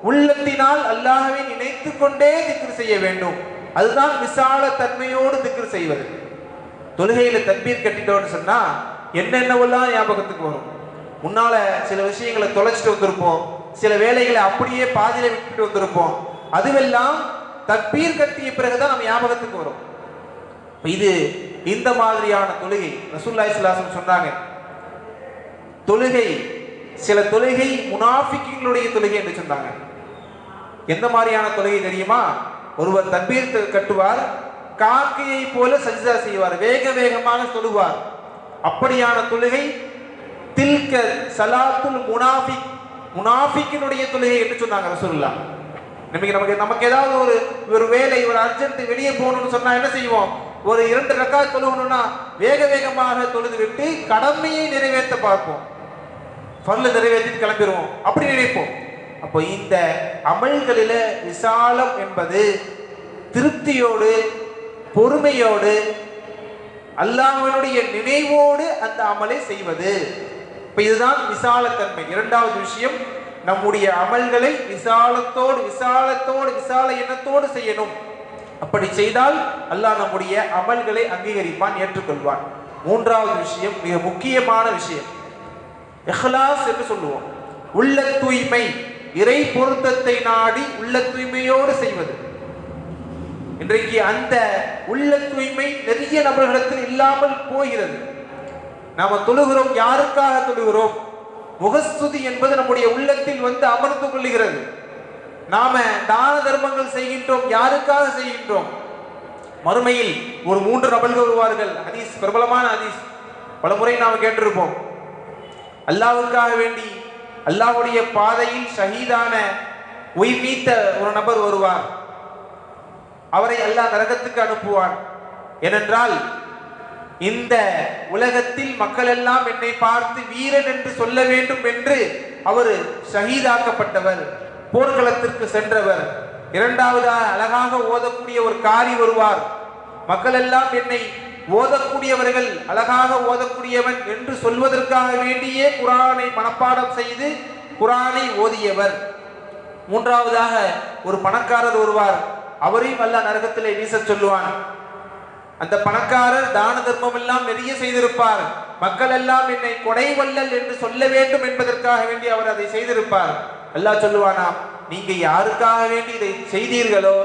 உள்ளத்தினால் அல்லாஹ்வை நினைத்து கொண்டே திக்ரு செய்ய வேண்டும். அதுதான் விசால தன்மையோடு திக்ரு செய்வது. தொழுகையில தக்பீர் கட்டிட்டோன்னு சொன்னா என்னென்னவெல்லாம் ஞாபகத்துக்கு வரும். முன்னால சில விஷயங்களை தொலைச்சிட்டு வந்திருப்போம், சில வேலைகளை அப்படியே பாதியில விட்டுட்டு வந்திருப்போம். அதுவெல்லாம் தக்பீர் கட்டிய பிறகுதான் நம்ம ஞாபகத்துக்கு வரும். இது இந்த மாதிரியான தொழுகை ரசூலுல்லாஹி ஸல்லல்லாஹு அலைஹி வஸல்லம் சொன்னாங்க. தொழுகை சில தொழுகை முனாஃபிக்குகளுடைய தொழுகை என்று சொன்னாங்க. எந்த மாதிரியான தொழுகை தெரியுமா? ஒருவர் தக்பீர் கட்டுவார், காக்கையை போல சஜ்தா செய்வார், வேக வேகமாக தொழுவார். அப்படியான தொழுகை தில்க சலாத்துல் முனாஃபிக், முனாஃபிக்கினுடைய தொழுகை என்று சொன்னாங்க ரசூலுல்லாஹ். நமக்கு ஏதாவது ஒரு வேலை, ஒரு அர்ஜென்ட் வெளியே போகணும்னு சொன்னா என்ன செய்வோம்? ஒரு 2 ரக்காத் தொழுகணும்னா வேக வேகமாக தொழுது விட்டு கடமையை நிறைவேற்ற பார்ப்போம், ஃபர்ல நிறைவேற்றி கிளம்பிடுவோம், அப்படி நினைப்போம். அப்போ இந்த அமல்களில விசாலம் என்பது திருப்தியோடு பொறுமையோடு அல்லாஹ்வினுடைய நினைவோடு அந்த அமலை செய்வது. இப்ப இதுதான் விசாலத்தன்மை. இரண்டாவது விஷயம், நம்முடைய அமல்களை விசால எண்ணத்தோடு செய்யணும். அப்படி செய்தால் அல்லாஹ் நம்முடைய அமல்களை அங்கீகரிப்பான், ஏற்றுக்கொள்வான். மூன்றாவது விஷயம், மிக முக்கியமான விஷயம், இஹ்லாஸ் என்று சொல்லுவோம். உள்ள தூய்மை, இறை பொருத்தத்தை நாடி உள்ள தூய்மையோடு செய்வது. இன்றைக்கு அந்த உள்ள தூய்மை நிறைய நபர்களிடத்தில் இல்லாமல் போகிறது. நாம தொழுகிறோம், யாருக்காக தொழுகிறோம்? முகஸ்துதி என்பது நம்முடைய உள்ளத்தில் வந்து அமர்ந்து கொள்ளுகிறது. நாம தான தர்மங்கள் செய்கின்றோம், யாருக்காக செய்கின்றோம்? மறுமையில் ஒரு 3 நபர்கள் வருவார்கள். ஹதீஸ், பிரபலமான ஹதீஸ், பலமுறை நாம் கேட்டிருப்போம். அல்லாஹ்வுக்காக வேண்டி அல்லாஹ்வுடைய பாதையில் ஷஹீதான உயிர் நீத்த ஒரு நபர் வருவார். அவரை அல்லாஹ் நரகத்துக்கு அனுப்புவான். ஏனென்றால் இந்த உலகத்தில் மக்கள் எல்லாம் என்னை பார்த்து வீரன் என்று சொல்ல வேண்டும் என்று அவர் ஷஹீதாக்கப்பட்டவர், போர்க்களத்திற்கு சென்றவர். இரண்டாவதாக அழகாக ஓதக்கூடிய ஒரு காரி வருவார். மக்கள் எல்லாம் என்னை ஓதக்கூடியவர்கள், அழகாக ஓதக்கூடியவன் என்று சொல்வதற்காக வேண்டியே குர்ஆனை மனப்பாடம் செய்து குர்ஆனை ஓதியவர். மூன்றாவதாக ஒரு பணக்காரர் வருவார். அவரையும் அல்லாஹ் நரகத்திலே வீச சொல்லுவான். அந்த பணக்காரர் தான தர்மம் எல்லாம் நிறைய செய்திருப்பார். மக்கள் எல்லாம் என்னை கொடைவள்ளல் என்று சொல்ல வேண்டும் என்பதற்காக வேண்டி அவர் அதை செய்திருப்பார். அல்லாஹ் சொல்லுவானாம், நீங்க யாருக்காக வேண்டி இதை செய்தீர்களோ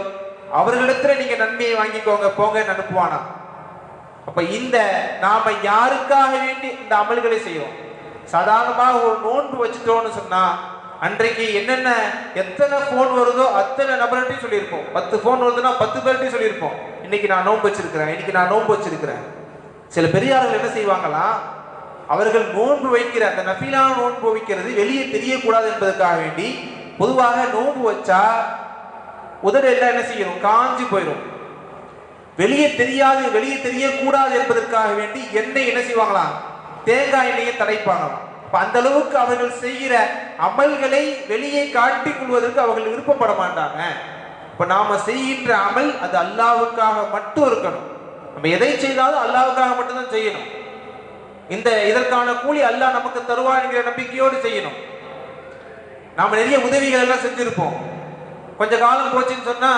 அவர்களிடத்துல நீங்க நன்மையை வாங்கிக்கோங்க, போங்க அனுப்புவானா. அப்ப இந்த நாம யாருக்காக வேண்டி இந்த அமல்களை செய்வோம்? சாதாரணமாக ஒரு நோன்பு வச்சுட்டோம்னு சொன்னா அன்றைக்கு என்னென்ன எத்தனை போன் வருதோ அத்தனை நபர்கிட்டையும் சொல்லியிருப்போம். 10 போன் வருதுன்னா 10 பேர்கிட்டையும் சொல்லியிருப்போம், இன்னைக்கு நான் நோன்பு வச்சிருக்கிறேன், இன்னைக்கு நான் நோன்பு வச்சிருக்கிறேன். சில பெரியார்கள் என்ன செய்வாங்களாம், அவர்கள் நோன்பு வைக்கிற அந்த நஃபிலான நோன்பு வைக்கிறது வெளியே தெரியக்கூடாது என்பதற்காக வேண்டி பொதுவாக நோன்பு வச்சா உதடு எல்லாம் என்ன செய்யணும், காஞ்சி போயிடும். வெளியே தெரியாது, வெளியே தெரியக்கூடாது என்பதற்காக வேண்டி எண்ணெய் என்ன செய்வாங்களாம், தேங்காய் எண்ணெயை தடைப்பாங்களாம். அந்த அளவுக்கு அவர்கள் செய்கிற அமல்களை வெளியே காட்டிக் கொள்வதற்கு அவர்கள் விருப்பப்பட மாட்டாங்க. இப்ப நாம செய்கின்ற அமல் அது அல்லாஹ்வுக்காக மட்டும் இருக்கணும். நம்ம எதை செய்தாலும் அல்லாஹ்வுக்காக மட்டும்தான் செய்யணும். இதற்கான கூலி அல்லாஹ் நமக்கு தருவான் என்கிற நம்பிக்கையோடு செய்யணும். நாம நிறைய உதவிகள் எல்லாம் செஞ்சிருப்போம். கொஞ்ச காலம் போச்சுன்னு சொன்னா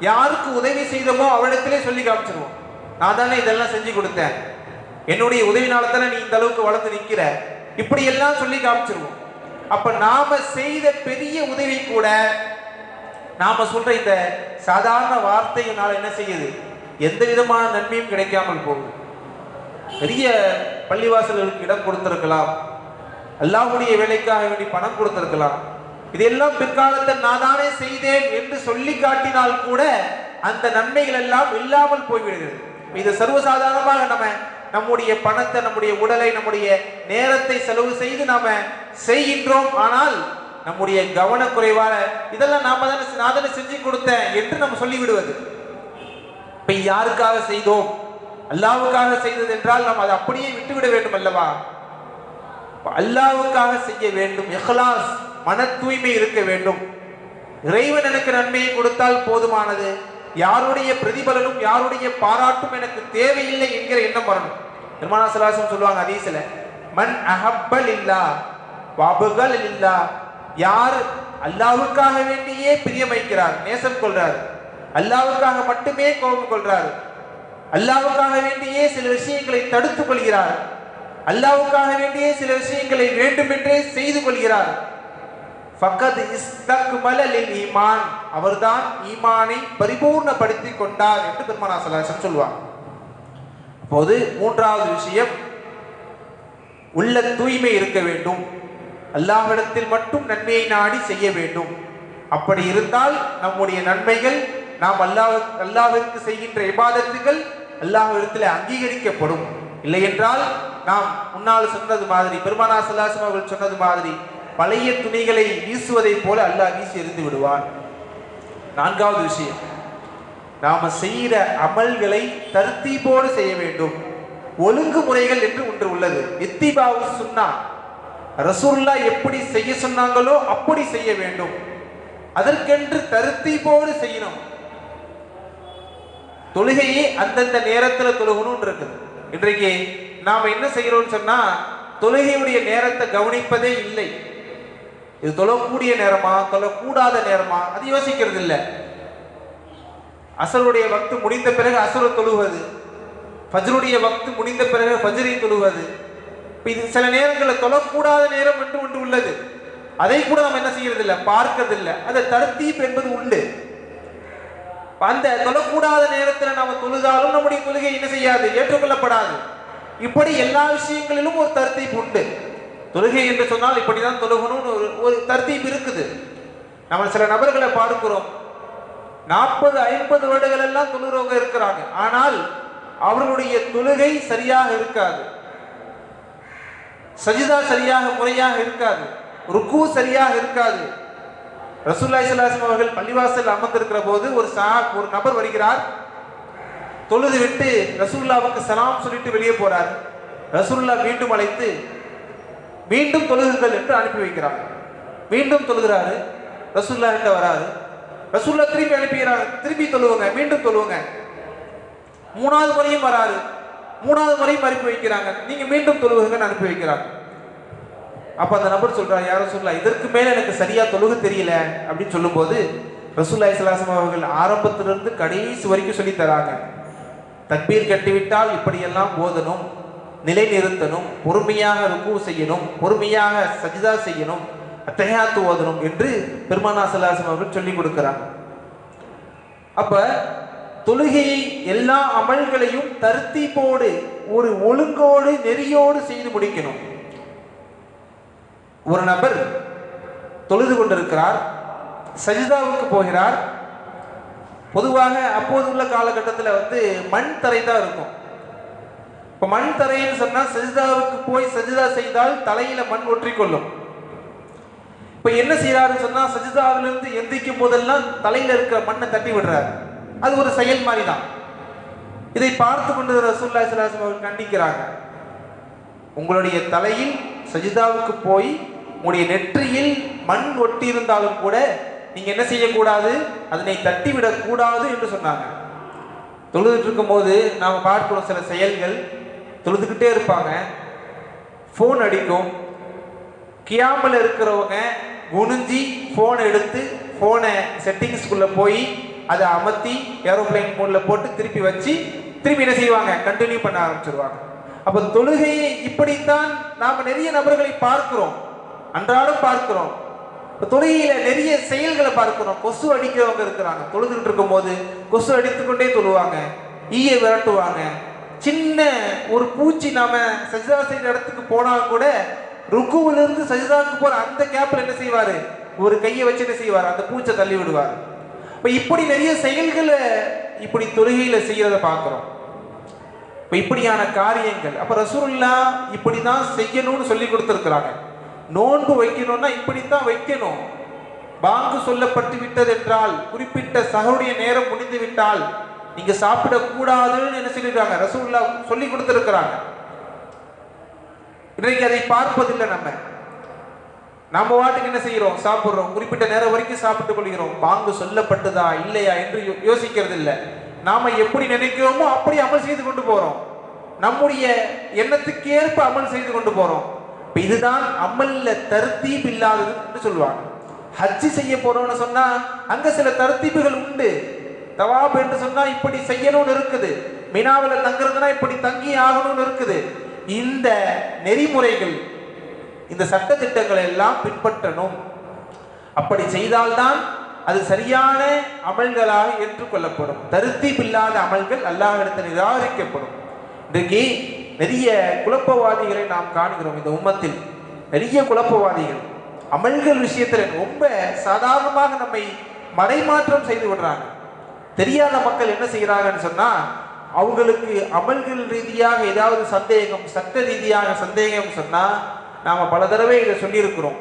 யாருக்கு உதவி செய்தோமோ அவரிடத்திலே சொல்லி காமிச்சிருவோம், நான் தானே இதெல்லாம் செஞ்சு கொடுத்தேன், என்னுடைய உதவினால தானே நீ இந்த அளவுக்கு வளர்ந்து நிற்கிற, இப்படி எல்லாம் சொல்லி காமிச்சிருவோம். அப்ப நாம செய்த பெரிய உதவி கூட நாம சொல்ற இந்த சாதாரண வார்த்தையினால என்ன செய்யுது, எந்த விதமான நன்மையும் கிடைக்காமல் போகுது. பெரிய பள்ளிவாசல்களுக்கு இடம் கொடுத்திருக்கலாம், அல்லாஹ்வுடைய வேலைக்காக வேண்டி பணம் கொடுத்திருக்கலாம். இதெல்லாம் பிற்காலத்தில் நான் தானே செய்தேன் என்று சொல்லி காட்டினால் கூட அந்த நன்மைகள் எல்லாம் இல்லாமல் போய்விடுகிறது. இது சர்வசாதாரணமாக நம்முடைய பணத்தை, நம்முடைய உடலை, நம்முடைய நேரத்தை செலவு செய்து நாம செய்கின்றோம். ஆனால் நம்முடைய கவனக்குறைவால இதெல்லாம் நான் தானே செஞ்சு கொடுத்தேன் என்று நம்ம சொல்லிவிடுவது. இப்ப யாருக்காக செய்தோம்? அல்லாஹ்வுக்காக செய்தது என்றால் நாம் அதை அப்படியே விட்டுவிட வேண்டும் அல்லவா? அல்லாஹ்வுக்காக செய்ய வேண்டும். இஹ்லாஸ், மன தூய்மை இருக்க வேண்டும். இறைவன் எனக்கு நன்மையை கொடுத்தால் போதுமானது, யாருடைய பிரதிபலனும் யாருடைய பாராட்டும் எனக்கு தேவையில்லை என்கிற எண்ணம் வரணும். பெருமானா ஸல்லல்லாஹு அலைஹி வஸல்லம் சொல்லுவாங்க ஹதீஸ்ல, மன் அஹப்பலில்லா வபகலில்லா, யார் அல்லாஹ்வுக்காக வேண்டியே பிரியம் வைக்கிறார், நேசம் கொள்றார், அல்லாஹ்வுக்காக மட்டுமே கோபம் கொள்றார், அல்லாஹ்வுக்காக வேண்டியே சில விஷயங்களை தடுத்துக் கொள்கிறார், அல்லாஹ்வுக்காக வேண்டிய சில விஷயங்களை வேண்டுமென்றே செய்து கொள்கிறார். ஃபக்கத் இஸ்தக்மல லில் ஈமான், அவர்தான் ஈமானை பரிபூர்ணப்படுத்திக் கொண்டார் என்று பெருமானார் ஸல்லல்லாஹு அலைஹி வஸல்லம் சொல்வார். அப்போது மூன்றாவது விஷயம், உள்ள தூய்மை இருக்க வேண்டும். அல்லாஹ்விடத்தில் மட்டும் நன்மையை நாடி செய்ய வேண்டும். அப்படி இருந்தால் நம்முடைய நன்மைகள், நாம் அல்லாஹ்விற்கு செய்கின்ற இபாதத்துகள் அல்லாஹ்விடத்தில் அங்கீகரிக்கப்படும். இல்லை என்றால் நாம் முன்னால் சொன்னது மாதிரி, பெருமானார் ஸல்லல்லாஹு அலைஹி வஸல்லம் அவர்கள் சொன்னது மாதிரி, பழைய துணிகளை வீசுவதை போல அல்லாஹ் வீசி எறிந்து விடுவான். நான்காவது விஷயம், நாம செய்கிற அமல்களை தர்த்தீபோடு செய்ய வேண்டும். ஒழுங்குமுறைகள் என்று ஒன்று உள்ளது. இத்திபாவு சுன்னா, ரசூலுல்லாஹ் எப்படி செய்ய சொன்னாங்களோ அப்படி செய்ய வேண்டும். அதற்கென்று தர்த்தீபோடு செய்யணும். தொழுகையே அந்தந்த நேரத்தில் தொழுகணும்னு இருக்குது. இன்றைக்கு நாம என்ன செய்யறோம்னு சொன்னா, தொழுகையுடைய நேரத்தை கவனிப்பதே இல்லை. இது தொழக்கூடிய நேரமா தொழக்கூடாத நேரமா அது யோசிக்கிறது இல்லை. அசருடைய வக்து முடிந்த பிறகு அசரு தொழுவது, ஃபஜ்ருடைய வக்து முடிந்த பிறகு ஃபஜ்ரை தொழுவது. இது சில நேரங்களில் தொழக்கூடாத நேரம் என்று ஒன்று உள்ளது. அதை கூட நம்ம என்ன செய்யறது இல்லை, பார்க்கறது இல்லை. அந்த தர்த்தீப் என்பது உண்டு. அந்த தொழக்கூடாத நேரத்தில் நாம தொழுதாலும் நம்முடைய தொழுகை என்ன செய்யாது, ஏற்றுக்கொள்ளப்படாது. இப்படி எல்லா விஷயங்களிலும் ஒரு தர்த்தீப் உண்டு. தொழுகை என்று சொன்னால் இப்படிதான் தொழுகணும்னு ஒரு தர்த்தீப் இருக்குது. நம்ம சில நபர்களை பார்க்கிறோம், 40-50 வருடங்கள் எல்லாம் தொழுகிறவங்க இருக்கிறாங்க. ஆனால் அவர்களுடைய தொழுகை சரியாக இருக்காது, சஜிதா சரியாக முறையாக இருக்காது, ருக்கு சரியாக இருக்காது. ரசூலுல்லாஹி ஸல்லல்லாஹு அலைஹி வஸல்லம் அவர்கள் பள்ளிவாசல் அமர்ந்திருக்கிற போது ஒரு நபர் வருகிறார். தொழுது விட்டு ரசூலுல்லாஹ்வுக்கு சலாம் சொல்லிட்டு வெளியே போறார். ரசூலுல்லாஹ் மீண்டும் அழைத்து மீண்டும் தொழுகுங்கள் என்று அனுப்பி வைக்கிறாங்க. மீண்டும் தொழுகிறாரு. ரசூலுல்லாஹ் கிட்ட வராரு. ரசூலுல்லாஹ் திருப்பி அனுப்பிக்கிறாங்க, திருப்பி தொழுவுங்க, மீண்டும் தொழுவுங்க. 3வது முறையும் வராரு. 3வது முறையும் அனுப்பி வைக்கிறாங்க, நீங்க மீண்டும் தொழுவுங்கன்னு அனுப்பி வைக்கிறாங்க. அப்ப அந்த நபர் சொல்றாரு, யார் ரசூலுல்லாஹ், இதற்கு மேல எனக்கு சரியா தொழுக தெரியல அப்படின்னு சொல்லும் போது ரசூலுல்லாஹி ஸல்லல்லாஹு அலைஹி வஸல்லம் அவர்கள் ஆரம்பத்திலிருந்து கடைசி வரைக்கும் சொல்லி தராங்க. தக்பீர் கட்டிவிட்டால் இப்படியெல்லாம் ஓதணும், நிலை நிறுத்தணும், பொறுமையாக ருக்கு செய்யணும், பொறுமையாக சஜிதா செய்யணும், அத்தஹியாத்து ஓதணும் என்று பெருமானார் ஸல்லல்லாஹு அலைஹி வஸல்லம் அவர்கள் சொல்லி கொடுக்கிறாங்க. அப்ப தொழுகையை எல்லா அமல்களையும் தர்த்தீபோடு ஒரு ஒழுங்கோடு நெறியோடு செய்து முடிக்கணும். ஒரு நபர் தொழுது கொண்டிருக்கிறார், சஜிதாவுக்கு போகிறார். பொதுவாக அப்போது உள்ள காலகட்டத்தில் மண் தரை தான் இருக்கும். இப்போ மண் தரைன்னு சொன்னால் சஜிதாவுக்கு போய் சஜிதா செய்தால் தலையில மண் ஒற்றிக்கொள்ளும். இப்போ என்ன செய்யறாருன்னு சொன்னால், சஜிதாவிலிருந்து எந்திரிக்கும் போதெல்லாம் தலையில இருக்கிற மண்ணை தட்டி விடுறாரு. அது ஒரு செயல் மாதிரி தான். இதை பார்த்து கொண்டு ரசூலுல்லாஹி ஸல்லல்லாஹு அலைஹி வஸல்லம் கண்டிக்கிறாங்க. உங்களுடைய தலையில் சஜிதாவுக்கு போய் உங்களுடைய நெற்றியில் மண் ஒட்டி இருந்தாலும் கூட நீங்க என்ன செய்யக்கூடாது, அதனை தட்டிவிடக் கூடாது என்று சொன்னாங்க. தொழுதுட்டு இருக்கும் போது நாம பார்க்கிறோம் சில செயல்கள், தொழுதுகிட்டே இருப்பாங்க, போன் அடிக்கும். கியாமல் இருக்கிறவங்க குனிஞ்சி போனை எடுத்து போனை செட்டிங்ஸ்குள்ள போய் அதை அமர்த்தி ஏரோப்ளைன் மோட்ல போட்டு திருப்பி வச்சு திருப்பி என்ன செய்வாங்க, கண்டினியூ பண்ண ஆரம்பிச்சிருவாங்க. அப்ப தொழுகையை இப்படித்தான் நாம நிறைய நபர்களை பார்க்கிறோம், அன்றாடம் பார்க்கிறோம். தொழுகையில நிறைய செயல்களை பார்க்கிறோம். கொசு அடிக்கிறவங்க இருக்கிறாங்க, தொழுதுகிட்டு இருக்கும் போது கொசு அடித்துக்கொண்டே தொழுவாங்க, ஈயை விரட்டுவாங்க. சின்ன ஒரு பூச்சி நாம சஜிதா செய்யற இடத்துக்கு போனா கூட ருக்குவிலிருந்து சஜிதாவுக்கு போற அந்த கேப்ல என்ன செய்வாரு, ஒரு கையை வச்சு என்ன செய்வார், அந்த பூச்சை தள்ளி விடுவார். இப்ப இப்படி நிறைய செயல்களை இப்படி தொழுகையில செய்யறத பார்க்கிறோம். இப்ப இப்படியான காரியங்கள் அப்ப ரசூலுல்லாஹ் இப்படிதான் செய்யணும்னு சொல்லி கொடுத்திருக்கிறாங்க. நோன்பு வைக்கணும்னா இப்படித்தான் வைக்கணும். பாங்கு சொல்லப்பட்டு விட்டது என்றால், குறிப்பிட்ட சஹருடைய நேரம் முடிந்து விட்டால் நீங்க சாப்பிடக்கூடாதுன்னு என்ன சொல்லிருக்காங்க, ரசூலுல்லாஹ் சொல்லி கொடுத்திருக்கிறாங்க. இன்றைக்கு அதை பார்ப்பதில்லை. நம்ம வாட்டுக்கு என்ன செய்யறோம், சாப்பிடுறோம், குறிப்பிட்ட நேரம் வரைக்கும் சாப்பிட்டுக் கொள்கிறோம். பாங்கு சொல்லப்பட்டதா இல்லையா என்று யோசிக்கிறது இல்லை. நாம எப்படி நினைக்கிறோமோ அப்படி அமல் செய்து கொண்டு போறோம், நம்முடைய எண்ணத்துக்கு ஏற்ப அமல் செய்து கொண்டு போறோம். இதுதான் அமல்ல தர்த்தீப் இல்லாதது என்று சொல்லுவாங்க. ஹஜ்ஜி செய்ய போறோம்னு சொன்னா அங்க சில தர்த்தீப்புகள் உண்டு. தவாப் என்று சொன்னா இப்படி செய்யணும்னு இருக்குது, மினாவில் தங்குறதுனா இப்படி தங்கி ஆகணும்னு இருக்குது. இந்த நெறிமுறைகள், இந்த சட்ட திட்டங்களை எல்லாம் பின்பற்றணும். அப்படி செய்தால்தான் அது சரியான அமல்களாக ஏற்றுக்கொள்ளப்படும். தருத்தீப் இல்லாத அமல்கள் அல்லாஹ்விடத்தில் நிராகரிக்கப்படும். இன்றைக்கு நிறைய குழப்பவாதிகளை நாம் காண்கிறோம். இந்த உம்மத்தில் நிறைய குழப்பவாதிகள் அமல்கள் விஷயத்தில் ரொம்ப சாதாரணமாக நம்மை மறைமாற்றம் செய்து விடுறாங்க. தெரியாத மக்கள் என்ன செய்கிறாங்கன்னு சொன்னா, அவங்களுக்கு அமல்கள் ரீதியாக ஏதாவது சந்தேகம், சட்ட ரீதியாக சந்தேகம் சொன்னா, நாம பல தடவை இதை சொல்லியிருக்கிறோம்,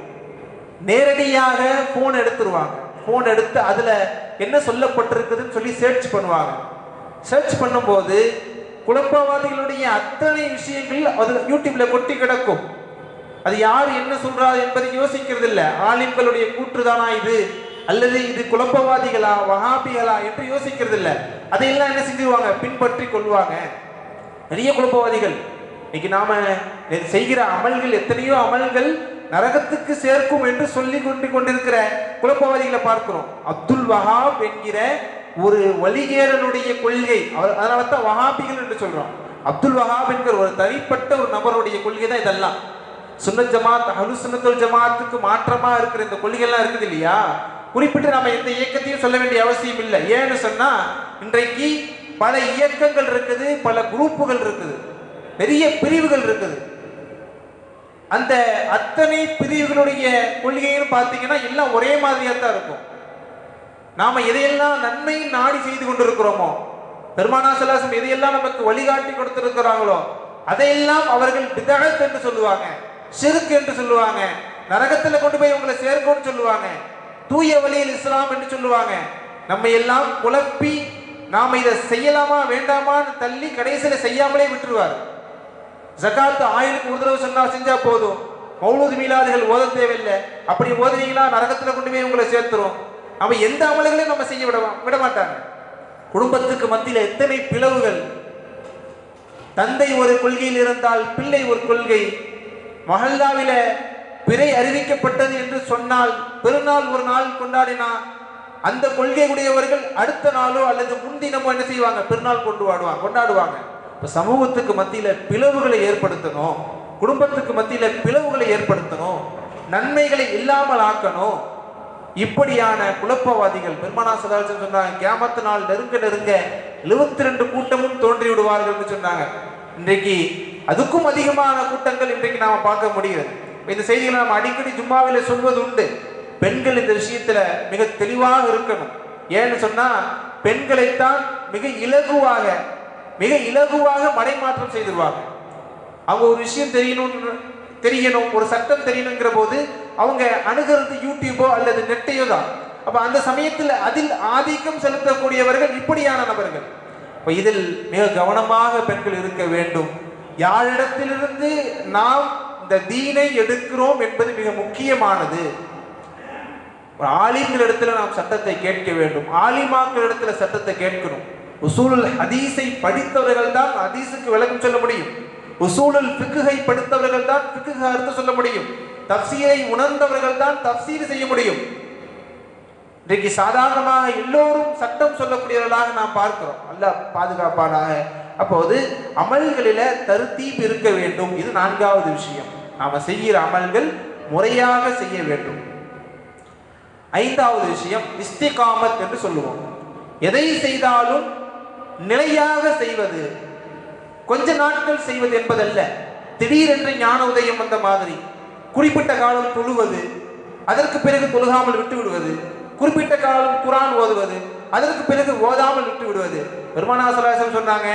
நேரடியாக போன் எடுத்துருவாங்க. போன் எடுத்து அதுல என்ன சொல்லப்பட்டிருக்குதுன்னு சொல்லி சர்ச் பண்ணுவாங்க. சர்ச் பண்ணும்போது குழப்பவாதிகளுடைய அத்தனை விஷயங்கள் அது யூடியூப்ல கொட்டி கிடக்கும். அது யார் என்ன சொல்றாரு என்பதை யோசிக்கிறது இல்லை. ஆலிம்களுடைய கூற்றுதானா இது, அல்லது இது குழப்பவாதிகளா வஹாபிகளா என்று யோசிக்கிறது இல்லை. அதையெல்லாம் என்ன செஞ்சிருவாங்க, பின்பற்றி கொள்வாங்க. நிறைய குழப்பவாதிகள் இன்னைக்கு நாம செய்கிற அமல்கள், எத்தனையோ அமல்கள் நரகத்துக்கு சேர்க்கும் என்று சொல்லி கொண்டிருக்கிற குழப்பவாதிகளை பார்க்கிறோம். அப்துல் வஹாப் என்கிற ஒரு வழிகேரனுடைய கொள்கை, அதனால தான் வஹாபிகள் என்று சொல்றோம். அப்துல் வஹாப் என்கிற ஒரு தனிப்பட்ட ஒரு நபருடைய கொள்கை தான் இதெல்லாம். சுன்னத் ஜமாத், அஹ்லுஸ் சுன்னத்துல் ஜமாத்துக்கு மாற்றமா இருக்கிற இந்த கொள்கைகள்லாம் இருக்குது இல்லையா, குறிப்பிட்டு நம்ம எந்த இயக்கத்தையும் சொல்ல வேண்டிய அவசியம் இல்லை. ஏன்னு சொன்னா, இன்றைக்கு பல இயக்கங்கள் இருக்குது, பல குரூப்புகள் இருக்குது, பெரிய பிரிவுகள் இருக்குது. அந்த அத்தனை பிரிவுகளுடைய கொள்கைன்னு பார்த்தீங்கன்னா எல்லாம் ஒரே மாதிரியா தான் இருக்கும். நாம எதையெல்லாம் நன்மை நாடி செய்து கொண்டிருக்கிறோமோ, பெருமானா ஸல்லல்லாஹு அலைஹி வஸல்லம் எதையெல்லாம் நமக்கு வழிகாட்டி கொடுத்திருக்கிறாங்களோ அதையெல்லாம் அவர்கள் பிதஅத் என்று சொல்லுவாங்க, ஷிர்க் என்று சொல்லுவாங்க, நரகத்துல கொண்டு போய் உங்களை சேர்க்கும்னு சொல்லுவாங்க, தூய வழியில் இஸ்லாம் என்று சொல்லுவாங்க. நம்ம எல்லாம் குழப்பி நாம இதை செய்யலாமா வேண்டாமான்னு தள்ளி கடைசியில செய்யாமலே விட்டுருவார். ஜகாத் ஆயிலுக்கு ஒரு தடவை சொன்னா செஞ்சா போதும், மௌலூத் மீலாதுகள் ஓத தேவையில்லை, அப்படி ஓதுனீங்களா நரகத்துல கொண்டு போய் உங்களை சேர்த்துரும். நம்ம எந்த அமல்களையும் நம்ம செய்ய விட மாட்டாங்க. குடும்பத்துக்கு மத்தியில் எத்தனை பிளவுகள். தந்தை ஒரு கொள்கையில் இருந்தால் பிள்ளை ஒரு கொள்கை. மஹல்லாவில பிறை அறிவிக்கப்பட்டது என்று சொன்னால், பெருநாள் ஒரு நாள் கொண்டாடினா அந்த கொள்கை உடையவர்கள் அடுத்த நாளோ அல்லது முன்தினமோ என்ன செய்வாங்க, பெருநாள் கொண்டாடுவாங்க. இப்போ சமூகத்துக்கு மத்தியில பிளவுகளை ஏற்படுத்தணும், குடும்பத்துக்கு மத்தியில பிளவுகளை ஏற்படுத்தணும், நன்மைகளை இல்லாமல் ஆக்கணும். இப்படியான குழப்பவாதிகள் பெருமானா ஸல்லல்லாஹு அலைஹி வஸல்லம் சொன்னாங்க, கியாமத் நாள் நெருங்க நெருங்க 72 கூட்டமும் தோன்றி விடுவார்கள் சொன்னாங்க. இன்றைக்கு அதுக்கும் அதிகமான கூட்டங்கள் இன்றைக்கு நாம பார்க்க முடிகிறது. இந்த செய்திகளை நாம் அடிக்கடி ஜும்மாவில் சொல்வது உண்டு. பெண்கள் இந்த விஷயத்துல மிக தெளிவாக இருக்கணும். ஏன்னு சொன்னா, பெண்களைத்தான் மிக இலகுவாக மடைமாற்றம் செய்திருவாங்க. அவங்க ஒரு விஷயம் தெரியணும், ஒரு சட்டம் தெரியணுங்கிற போது அவங்க அணுகிறது யூடியூபோ அல்லது நெட்டையோ தான். அப்ப அந்த சமயத்தில் அதில் ஆதிக்கம் செலுத்தக்கூடியவர்கள் இப்படியான நபர்கள். இப்ப இதில் மிக கவனமாக பெண்கள் இருக்க வேண்டும். யாரிடத்திலிருந்து நாம் இந்த தீனை எடுக்கிறோம் என்பது மிக முக்கியமானது. ஆலிம்கள் இடத்துல நாம் சட்டத்தை கேட்க வேண்டும், ஆலிமாக்கள் இடத்துல சட்டத்தை கேட்கணும். உசூலுல் ஹதீஸை படித்தவர்கள் தான் ஹதீஸுக்கு விளக்கம் சொல்ல முடியும். உசூலுல் ஃபிக்ஹை படித்தவர்கள் தான் ஃபிக்ஹ் அர்த்தம் சொல்ல முடியும். தஃப்சீரை உணர்ந்தவர்கள் தான் தஃப்சீர் செய்ய முடியும். இன்றைக்கு சாதாரணமாக எல்லோரும் சட்டம் சொல்லக்கூடியவர்களாக நாம் பார்க்கிறோம். அல்லாஹ் பாதுகாப்பானாக. அப்போது அமல்களில தர்தீப் இருக்க வேண்டும். இது 4வது விஷயம். நாம செய்கிற அமல்கள் முறையாக செய்ய வேண்டும். 5வது விஷயம் இஸ்திகாமத் என்று சொல்லுவோம். எதை செய்தாலும் நிலையாக செய்வது, கொஞ்ச நாட்கள் செய்வது என்பதல்ல. திடீரென்று ஞான உதயம் வந்த மாதிரி குறிப்பிட்ட காலம் தொழுவது, அதற்கு பிறகு தொழுகாமல் விட்டு விடுவது, குறிப்பிட்ட காலம் குர்ஆன் ஓதுவது, அதற்கு பிறகு ஓதாமல் விட்டு விடுவது. பெருமானா ஸல்லல்லாஹு அலைஹி வஸல்லம் சொன்னாங்க,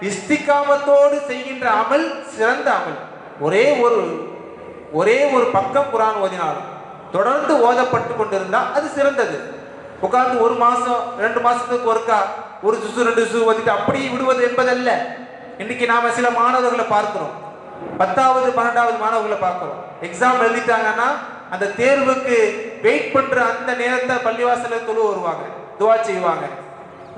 இஸ்திகாமத்தோடு செய்கின்ற அமல் சிறந்த அமல். ஒரே ஒரு பக்கம் குர்ஆன் ஓதினாலும் தொடர்ந்து ஓதப்பட்டு கொண்டிருந்தால் அது சிறந்தது. உட்கார்ந்து 1 மாசம் 2 மாசத்துக்கு ஒருக்கா ஒரு ஜுசு 2 ஜுசு ஓதிட்டு அப்படியே விடுவது என்பதல்ல. இன்னைக்கு நாம சில மாணவர்களை பார்க்கிறோம், 10வது 12வது மாணவர்களை பார்க்கிறோம். எக்ஸாம் எழுதிட்டாங்கன்னா அந்த தேர்வுக்கு வெயிட் பண்ற அந்த நேரத்தை பள்ளிவாசல தொழு வருவாங்க, துவா செய்வாங்க.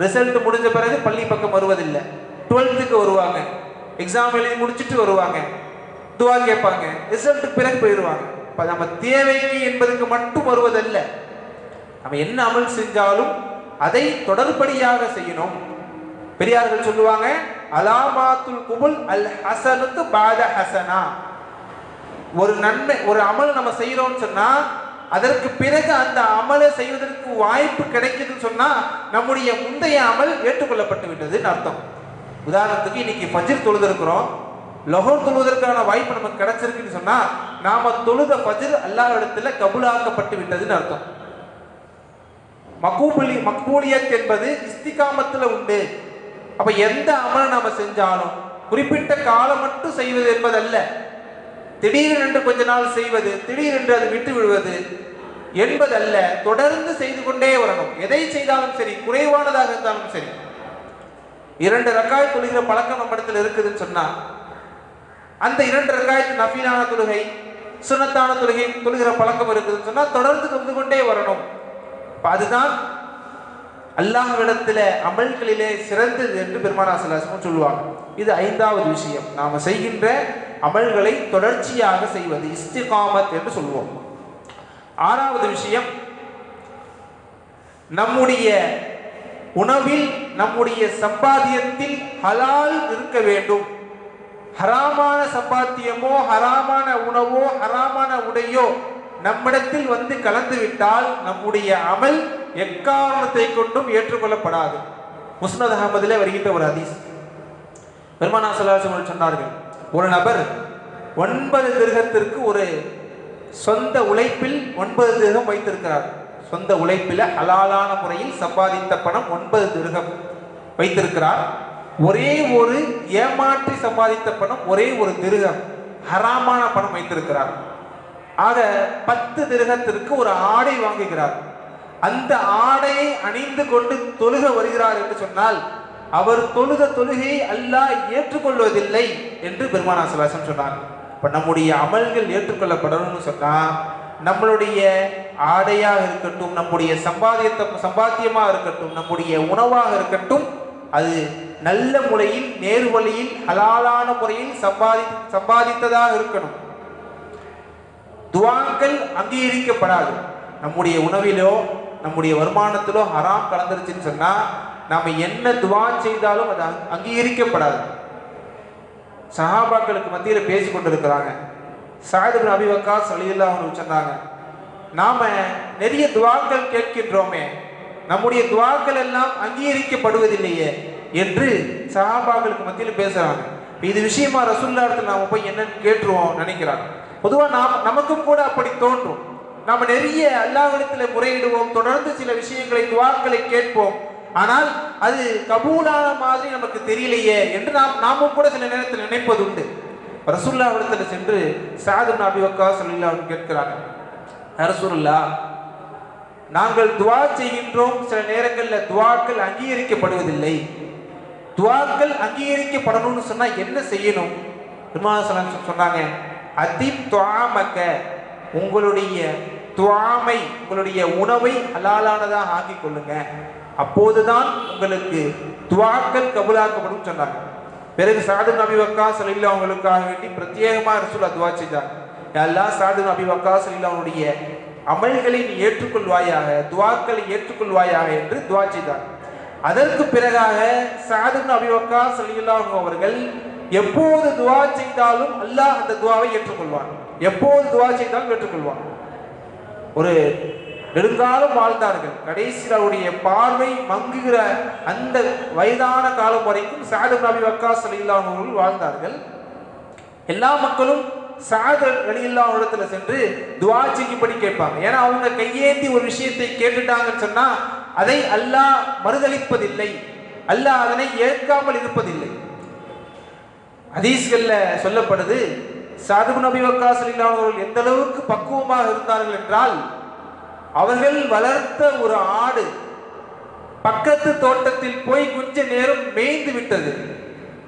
ரிசல்ட் முடிஞ்ச பிறகு பள்ளி பக்கம் வருவதில்லை. 12க்கு வருவாங்க, எக்ஸாம் எழுதி முடிச்சுட்டு வருவாங்க, துவா கேட்பாங்க, ரிசல்ட்டுக்கு பிறகு போயிடுவாங்க. நம்ம தேவைக்கு என்பதற்கு மட்டும் வருவதல்ல. நம்ம என்ன அமல் செஞ்சாலும் அதை தொடர்படியாக செய்யணும். பெரியார்கள் சொல்லுவாங்க, அலாமாத்துல் குபுல் அல் ஹசனுக்கு பாத ஹசனா. ஒரு நன்மை, ஒரு அமல் நம்ம செய்யறோம்னு சொன்னா அதற்கு பிறகு அந்த அமலை செய்வதற்கு வாய்ப்பு கிடைக்குதுன்னு சொன்னா நம்முடைய முந்தைய அமல் ஏற்றுக்கொள்ளப்பட்டு விட்டதுன்னு அர்த்தம். உதாரணத்துக்கு இன்னைக்கு ஃபஜ்ர் தொழுது இருக்கிறோம், லொஹர் தொழுவதற்கான வாய்ப்பு நமக்கு கிடைச்சிருக்குன்னு சொன்னா நாம தொழுத ஃபஜ்ர் அல்லாஹ் இடத்துல கபூலாக்கப்பட்டு விட்டதுன்னு அர்த்தம். மக்பூலியத் என்பது இஸ்திகாமத்துல உண்டு. அப்ப எந்த அமலை நாம செஞ்சாலும் குறிப்பிட்ட காலம் மட்டும் செய்வது என்பதல்ல, திடீரென்று கொஞ்ச நாள் செய்வது, திடீரென்று அது விட்டு விடுவது என்பதல்ல, தொடர்ந்து செய்து கொண்டே வரணும். எதை செய்தாலும் சரி, குறைவானதாக இருந்தாலும் சரி. 2 ரக்காய் தொழுகிற பழக்கம் நம்ம இடத்துல இருக்குதுன்னு சொன்னா அந்த 2 ரக்காயத்து நஃபிலான தொழுகை, சுன்னத்தான தொழுகை தொழுகிற பழக்கம் இருக்குதுன்னு சொன்னா தொடர்ந்து தொழுது கொண்டே வரணும். அதுதான் அல்லாஹ்விடத்திலே அமல்களிலே சிறந்தது என்று பெருமானார் ஸல்லல்லாஹு அலைஹி வஸல்லம் சொல்லுவாங்க. இது 5வது விஷயம். நாம செய்கின்ற அமல்களை தொடர்ச்சியாக செய்வது இஸ்திகாமத் என்று சொல்லுவோம். 6வது விஷயம், நம்முடைய உணவில், நம்முடைய சம்பாத்தியத்தில் ஹலால் இருக்க வேண்டும். ஹராமான சம்பாத்தியமோ, ஹராமான உணவோ, ஹராமான உடையோ நம்மிடத்தில் வந்து கலந்து விட்டால் நம்முடைய அமல் எக்காரணத்தை கொண்டும் ஏற்றுக்கொள்ளப்படாது. முஸ்னத் அஹ்மதிலே வருகின்ற ஒரு ஹதீஸ், பெருமானார் ஸல்லல்லாஹு அலைஹி வஸல்லம் சொன்னார்கள், ஒரு நபர் 9 திர்ஹத்திற்கு ஒரு சொந்த உழைப்பில் 9 திர்ஹம் வைத்திருக்கிறார். சொந்த உழைப்பில் ஹலாலான முறையில் சம்பாதித்த பணம் 9 திர்ஹம் வைத்திருக்கிறார். ஒரே ஒரு ஏமாற்றி சம்பாதித்த பணம் ஒரே ஒரு திர்ஹம் ஹராமான பணம் வைத்திருக்கிறார். ஆக 10 திர்ஹத்திற்கு ஒரு ஆடை வாங்குகிறார். அந்த ஆடையை அணிந்து கொண்டு தொழுக வருகிறார் என்று சொன்னால் அவர் தொழுத தொழுகையை அல்லாஹ் ஏற்றுக்கொள்வதில்லை என்று பெருமானார் ஸல்லல்லாஹு அலைஹி வஸல்லம் சொன்னார். இப்போ நம்முடைய அமல்கள் ஏற்றுக்கொள்ளப்படணும்னு சொன்னா நம்மளுடைய ஆடையாக இருக்கட்டும், நம்முடைய சம்பாத்தியமாக இருக்கட்டும், நம்முடைய உணவாக இருக்கட்டும், அது நல்ல முறையில், நேர் வழியில், ஹலாலான முறையில் சம்பாதித்ததாக இருக்கணும். துஆக்கள் அங்கீகரிக்கப்படாது. நம்முடைய உணவிலோ நம்முடைய வருமானத்திலோ ஹராம் கலந்துருச்சுன்னு சொன்னா நாம என்ன துஆ செய்தாலும் அது அங்கீகரிக்கப்படாது. சஹாபாக்களுக்கு மத்தியில் பேசி கொண்டிருக்கிறாங்க. சஅத் இப்னு அபீ வக்காஸ் ரலியல்லாஹு அன்ஹு சொன்னாங்க, நாம நிறைய துஆக்கள் கேட்கின்றோமே, நம்முடைய துஆக்கள் எல்லாம் அங்கீகரிக்கப்படுவதில்லையே என்று சஹாபாக்களுக்கு மத்தியில் பேசுறாங்க. இது விஷயமா ரசூலுல்லாஹி இடத்துல நாம போய் என்னன்னு கேட்டுருவோம் நினைக்கிறாங்க. பொதுவாக நமக்கும் கூட அப்படி தோன்றும். நாம நிறைய அல்லாஹ்விடத்தில் முறையிடுவோம், தொடர்ந்து சில விஷயங்களை, துஆக்களை கேட்போம், ஆனால் அது கபூலான மாதிரி நமக்கு தெரியலையே என்று நாமும் கூட சில நேரத்தில் நினைப்பது உண்டு. ரசூலுல்லாஹி இடத்துல சென்று சஅத் இப்னு அபீ வக்காஸ் ரலியல்லாஹு அன்ஹு கேட்கிறாங்க, ரசூலுல்லாஹ், நாங்கள் துஆ செய்கின்றோம், சில நேரங்களில் துஆக்கள் அங்கீகரிக்கப்படுவதில்லை. துஆக்கள் அங்கீகரிக்கப்படணும்னு சொன்னா என்ன செய்யணும்? பெருமானார் ஸல்லல்லாஹு அலைஹி வஸல்லம் சொன்னாங்க, அதிப் துஆமக, உங்களுடைய துஆமை, உங்களுடைய உணவை ஹலாலானதாக ஆக்கிக் கொள்ளுங்க, அப்போதுதான் உங்களுக்கு துஆக்கள் கபூலாக்கப்படும் சொன்னாங்க. பிறகு சஅத் இப்னு அபீ வக்காஸ் ரலியல்லாஹு அவங்களுக்காக வேண்டி பிரத்யேகமாக ரசூலுல்லாஹ் துஆ செஞ்சாங்க. யா அல்லாஹ், சஅத் இப்னு அபீ வக்காஸ் ரலியல்லாஹு அவருடைய அமல்களை நீ ஏற்றுக்கொள்வாயாக, துஆக்களை ஏற்றுக்கொள்வாயாக என்று துஆ செய்தார். அதற்கு பிறகாக சஅத் இப்னு அபீ வக்காஸ் ரலியல்லாஹு அன்ஹு அவர்கள் எப்போது துஆ செய்தாலும் அல்லாஹ் அந்த துஆவை ஏற்றுக்கொள்வான். எப்போது துஆ செய்தாலும் ஏற்றுக்கொள்வான். ஒரு நெடுங்காலம் வாழ்ந்தார்கள். கடைசியில் அவருடைய பார்வை மங்குகிற அந்த வயதான காலம் வரைக்கும் சஅத் இப்னு அபீ வக்காஸ் ரலியல்லாஹு அன்ஹு அவர்கள் வாழ்ந்தார்கள். எல்லா மக்களும் சஅத் ரலியல்லாஹு அன்ஹு இடத்துல சென்று துஆ செய்யும்படி கேட்பாங்க. ஏன்னா அவங்க கையேந்தி ஒரு விஷயத்தை கேட்டுட்டாங்கன்னு சொன்னா அதை அல்லாஹ் மறுதளிப்பதில்லை, அல்லாஹ் அதனை ஏற்காமல் இருப்பதில்லை. ஹதீஸ்கள்ல சொல்லப்படுது, சஅத் இப்னு அபீ வக்காஸ் ரலியல்லாஹு அன்ஹு அவர்கள் எந்த அளவுக்கு பக்குவமாக இருந்தார்கள் என்றால், அவர்கள் வளர்த்த ஒரு ஆடு பக்கத்து தோட்டத்தில் போய் கொஞ்ச நேரம் மேய்ந்து விட்டது.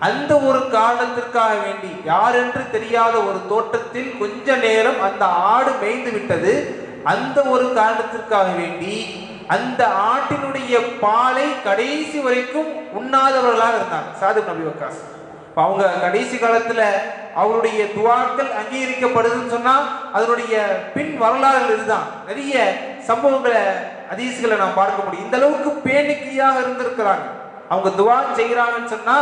அந்த ஒரு காரணத்திற்காக வேண்டி, யாரென்று தெரியாத ஒரு தோட்டத்தில் கொஞ்ச நேரம் அந்த ஆடு மேய்ந்து விட்டது. அந்த ஒரு காரணத்திற்காக வேண்டி அந்த ஆட்டினுடைய பாலை கடைசி வரைக்கும் உண்ணாதவர்களாக இருந்தாங்க சஅத் இப்னு அபீ வக்காஸ். அவங்க கடைசி காலத்துல அவருடைய துஆக்கள் அங்கீகரிக்கப்படுதுன்னு சொன்னா அதனுடைய பின் வரலாறுகள் இதுதான். நிறைய சம்பவங்களை, ஹதீஸ்களை நாம் பார்க்க முடியும். இந்த அளவுக்கு பேணிக்கையாக இருந்திருக்கிறாங்க. அவங்க துவா செய்கிறாங்கன்னு சொன்னா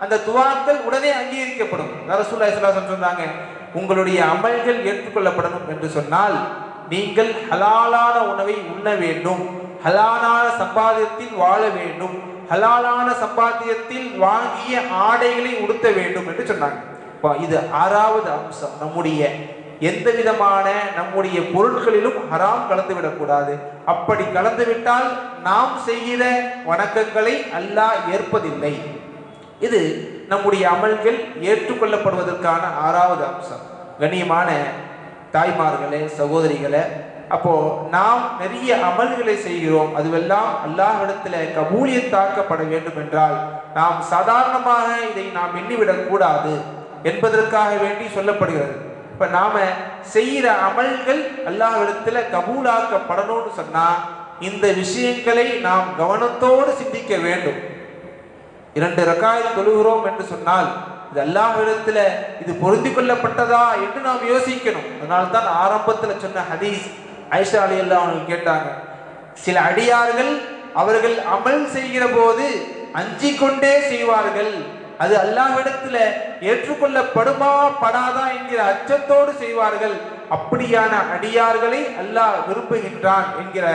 அந்த துவாக்கள் உடனே அங்கீகரிக்கப்படும். ரசூலுல்லாஹி ஸல்லல்லாஹு அலைஹி வஸல்லம் சொன்னாங்க, உங்களுடைய அமல்கள் ஏற்றுக்கொள்ளப்படணும் என்று சொன்னால் நீங்கள் ஹலாலான உணவை உண்ண வேண்டும், ஹலாலான சம்பாத்தியத்தில் வாழ வேண்டும், ஹலாலான சம்பாத்தியத்தில் வாங்கிய ஆடைகளை உடுத்த வேண்டும் என்று சொன்னாங்க. இது 6வது அம்சம். நம்முடைய எந்த விதமான நம்முடைய பொருட்களிலும் ஹராம் கலந்து விடக்கூடாது. அப்படி கலந்துவிட்டால் நாம் செய்கிற வணக்கங்களை அல்லாஹ் ஏற்பதில்லை. இது நம்முடைய அமல்கள் ஏற்றுக்கொள்ளப்படுவதற்கான 6வது அம்சம். கண்ணியமான தாய்மார்களே, சகோதரிகளே, அப்போ நாம் நிறைய அமல்களை செய்கிறோம், அதுவெல்லாம் அல்லாஹ்விடத்தில் கபூலியத்தாக்கப்பட வேண்டும் என்றால் நாம் சாதாரணமாக இதை நாம் எண்ணிவிடக் கூடாது என்பதற்காக வேண்டி சொல்லப்படுகிறது. இப்ப நாம செய்கிற அமல்கள் அல்லாஹ்விடத்தில் கபூலாக்கப்படணும்னு சொன்னா இந்த விஷயங்களை நாம் கவனத்தோடு சிந்திக்க வேண்டும். 2 ரக்காயத் தொழுகிறோம் என்று சொன்னால் இது அல்லாஹ்விடத்தில் இது பொருந்தி கொள்ளப்பட்டதா என்று நாம் யோசிக்கணும். அதனால்தான் ஆரம்பத்தில் சொன்ன ஹதீஸ், ஆயிஷா ரலியல்லாஹு அன்ஹா கேட்டாங்க, சில அடியார்கள் அவர்கள் அமல் செய்கிற போது அஞ்சிக் கொண்டே செய்வார்கள், அது அல்லாஹ்விடத்தில் ஏற்றுக்கொள்ளப்படுமா படாதா என்கிற அச்சத்தோடு செய்வார்கள், அப்படியான அடியார்களை அல்லாஹ் விரும்புகின்றான் என்கிற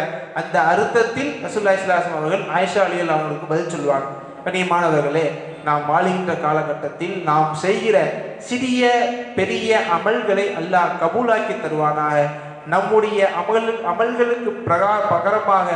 அந்த அர்த்தத்தில் ரசூலுல்லாஹி ஸல்லல்லாஹு அலைஹி வஸல்லம் அவர்கள் ஆயிஷா ரலியல்லாஹு அன்ஹாவுக்கு பதில் சொல்வாங்க. கண்ணியமானவர்களே, நாம் வாழுகின்ற காலகட்டத்தில் நாம் செய்கிற சிறிய பெரிய அமல்களை அல்லாஹ் கபூலாக்கி தருவானாக. நம்முடைய அமல்களுக்கு பகரமாக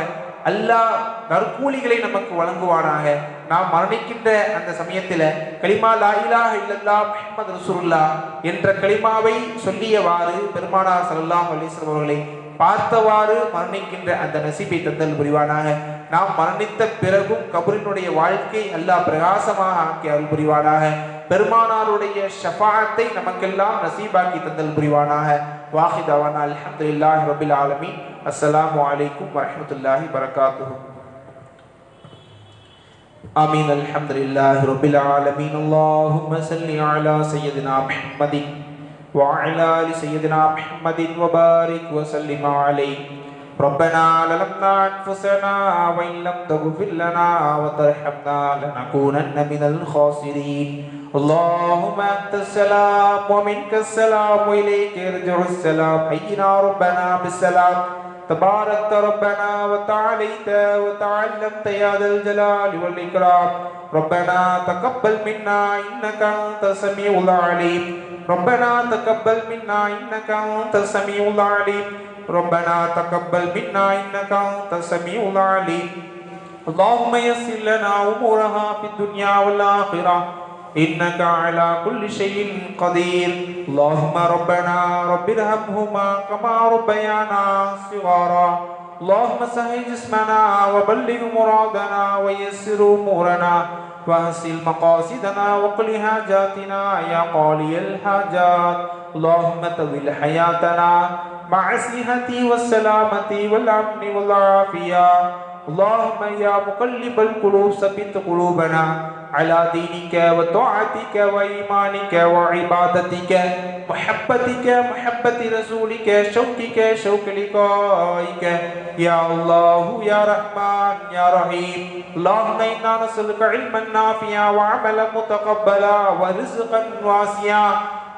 அல்லாஹ் நற்கூலிகளை நமக்கு வழங்குவானாக. நாம் மரணிக்கின்ற அந்த சமயத்தில் கலிமா லா இலாஹ இல்லல்லாஹ் முஹம்மது ரசூலுல்லாஹ் என்ற கலிமாவை சொல்லியவாறு பெருமானார் ஸல்லல்லாஹு அலைஹி வஸல்லம் அவர்களை பார்த்தவாறு மரணிக்கின்ற அந்த நசீபை தந்தல் புரிவானாக. நாம் மரணித்த பிறகும் கபரினுடைய வாழ்க்கை அல்லாஹ் பிரகாசமாக ஆக்கி அருள் புரிவானாக. பெருமானாருடைய ஷஃபாஅத்தை நமக்கெல்லாம் நசீபாக்கி தந்தல் புரிவானாக. வாஹிதவானா அல்ஹம்துலில்லாஹி ரப்பில் ஆலமீன். அஸ்ஸலாமு அலைக்கும் வரஹ்மத்துல்லாஹி வபரகாத்துஹு. ஆமீன். அல்ஹம்துலில்லாஹி ரப்பில் ஆலமீன். அல்லாஹும்ம ஸல்லி அலா சய்யிதினா முஹம்மதின் وعلى آل سيدنا محمد وبارك وسلم عليه. ربنا ظلمنا أنفسنا وإن لم تغفر لنا وترحمنا لنكونن من الخاسرين. اللهم أنت السلام ومنك السلام وإليك يرجع السلام. حينا ربنا بالسلام. تباركت ربنا وتعاليت وتعلمت يا ذا الجلال والإكرام. ربنا تقبل منا إنك أنت السميع العليم. ربنا تقبل منا إنك أنت السميع العليم. ربنا تقبل منا إنك أنت السميع العليم. اللهم يسر لنا أمورها في الدنيا والآخرة إنك على كل شيء قدير. اللهم ربنا رب ارحمهما كما ربيانا صغارا. اللهم سهل جسمنا وبلغ مرادنا ويسر أمورنا وحسن مقاصدنا وقل حاجاتنا يا قاضي الحاجات. اللهم طول حياتنا مع الصحة والسلامة والأمن والعافية. اللهم يا مقلب القلوب ثبت قلوبنا على دينك وطاعتك وإيمانك وعبادتك محبتك محبة رسولك شوقك شوق لقائك يا الله يا رحمن يا رحيم. اللهم إنا نسألك علما نافعا وعملا متقبلا ورزقا واسعا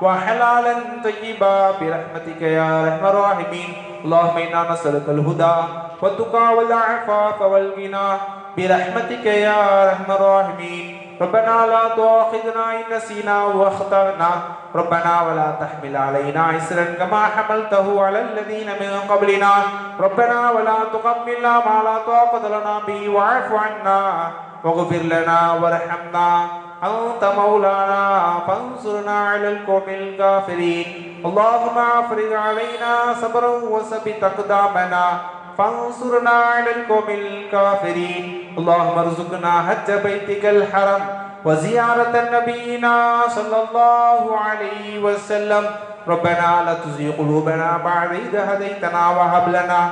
وحلالا طيبا برحمتك يا أرحم الراحمين. اللهم إنا نسألك الهدى والتقى والعفاف والغنى برحمتك يا أرحم الراحمين. ربنا لا تؤاخذنا إن نسينا واخطأنا. ربنا ولا تحمل علينا إصرا كما حملته على الذين من قبلنا. ربنا ولا تحملنا ما لا طاقة لنا به واعف عنا واغفر لنا وارحمنا أنت مولانا فانصرنا على القوم الكافرين. اللهم افرغ علينا صبرا وثبت أقدامنا فانصرنا على القوم الكافرين. اللهم ارزقنا حج بيتك الحرم وزيارة نبينا صلى الله عليه وسلم. ربنا لا تزغ قلوبنا بعد إذ هديتنا وهب لنا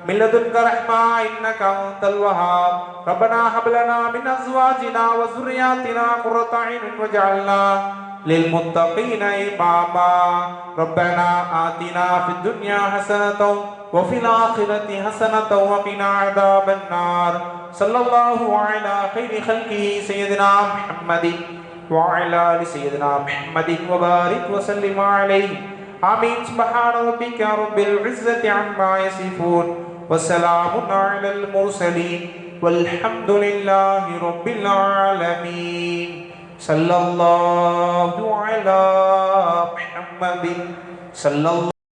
من لدنك رحمة إنك أنت الوهاب. ربنا هب لنا من أزواجنا وذرياتنا قرة أعين واجعلنا للمتقين إماما. ربنا آتنا في الدنيا حسنة وفي الآخرة حسنة وقنا عذاب النار. صلى الله على خير خلقه سيدنا محمد وعلى آل سيدنا محمد وبارك وسلم عليه آمين. سبحان ربك رب العزة عما يصفون وسلام على المرسلين والحمد لله رب العالمين. صلى الله على محمد صلى الله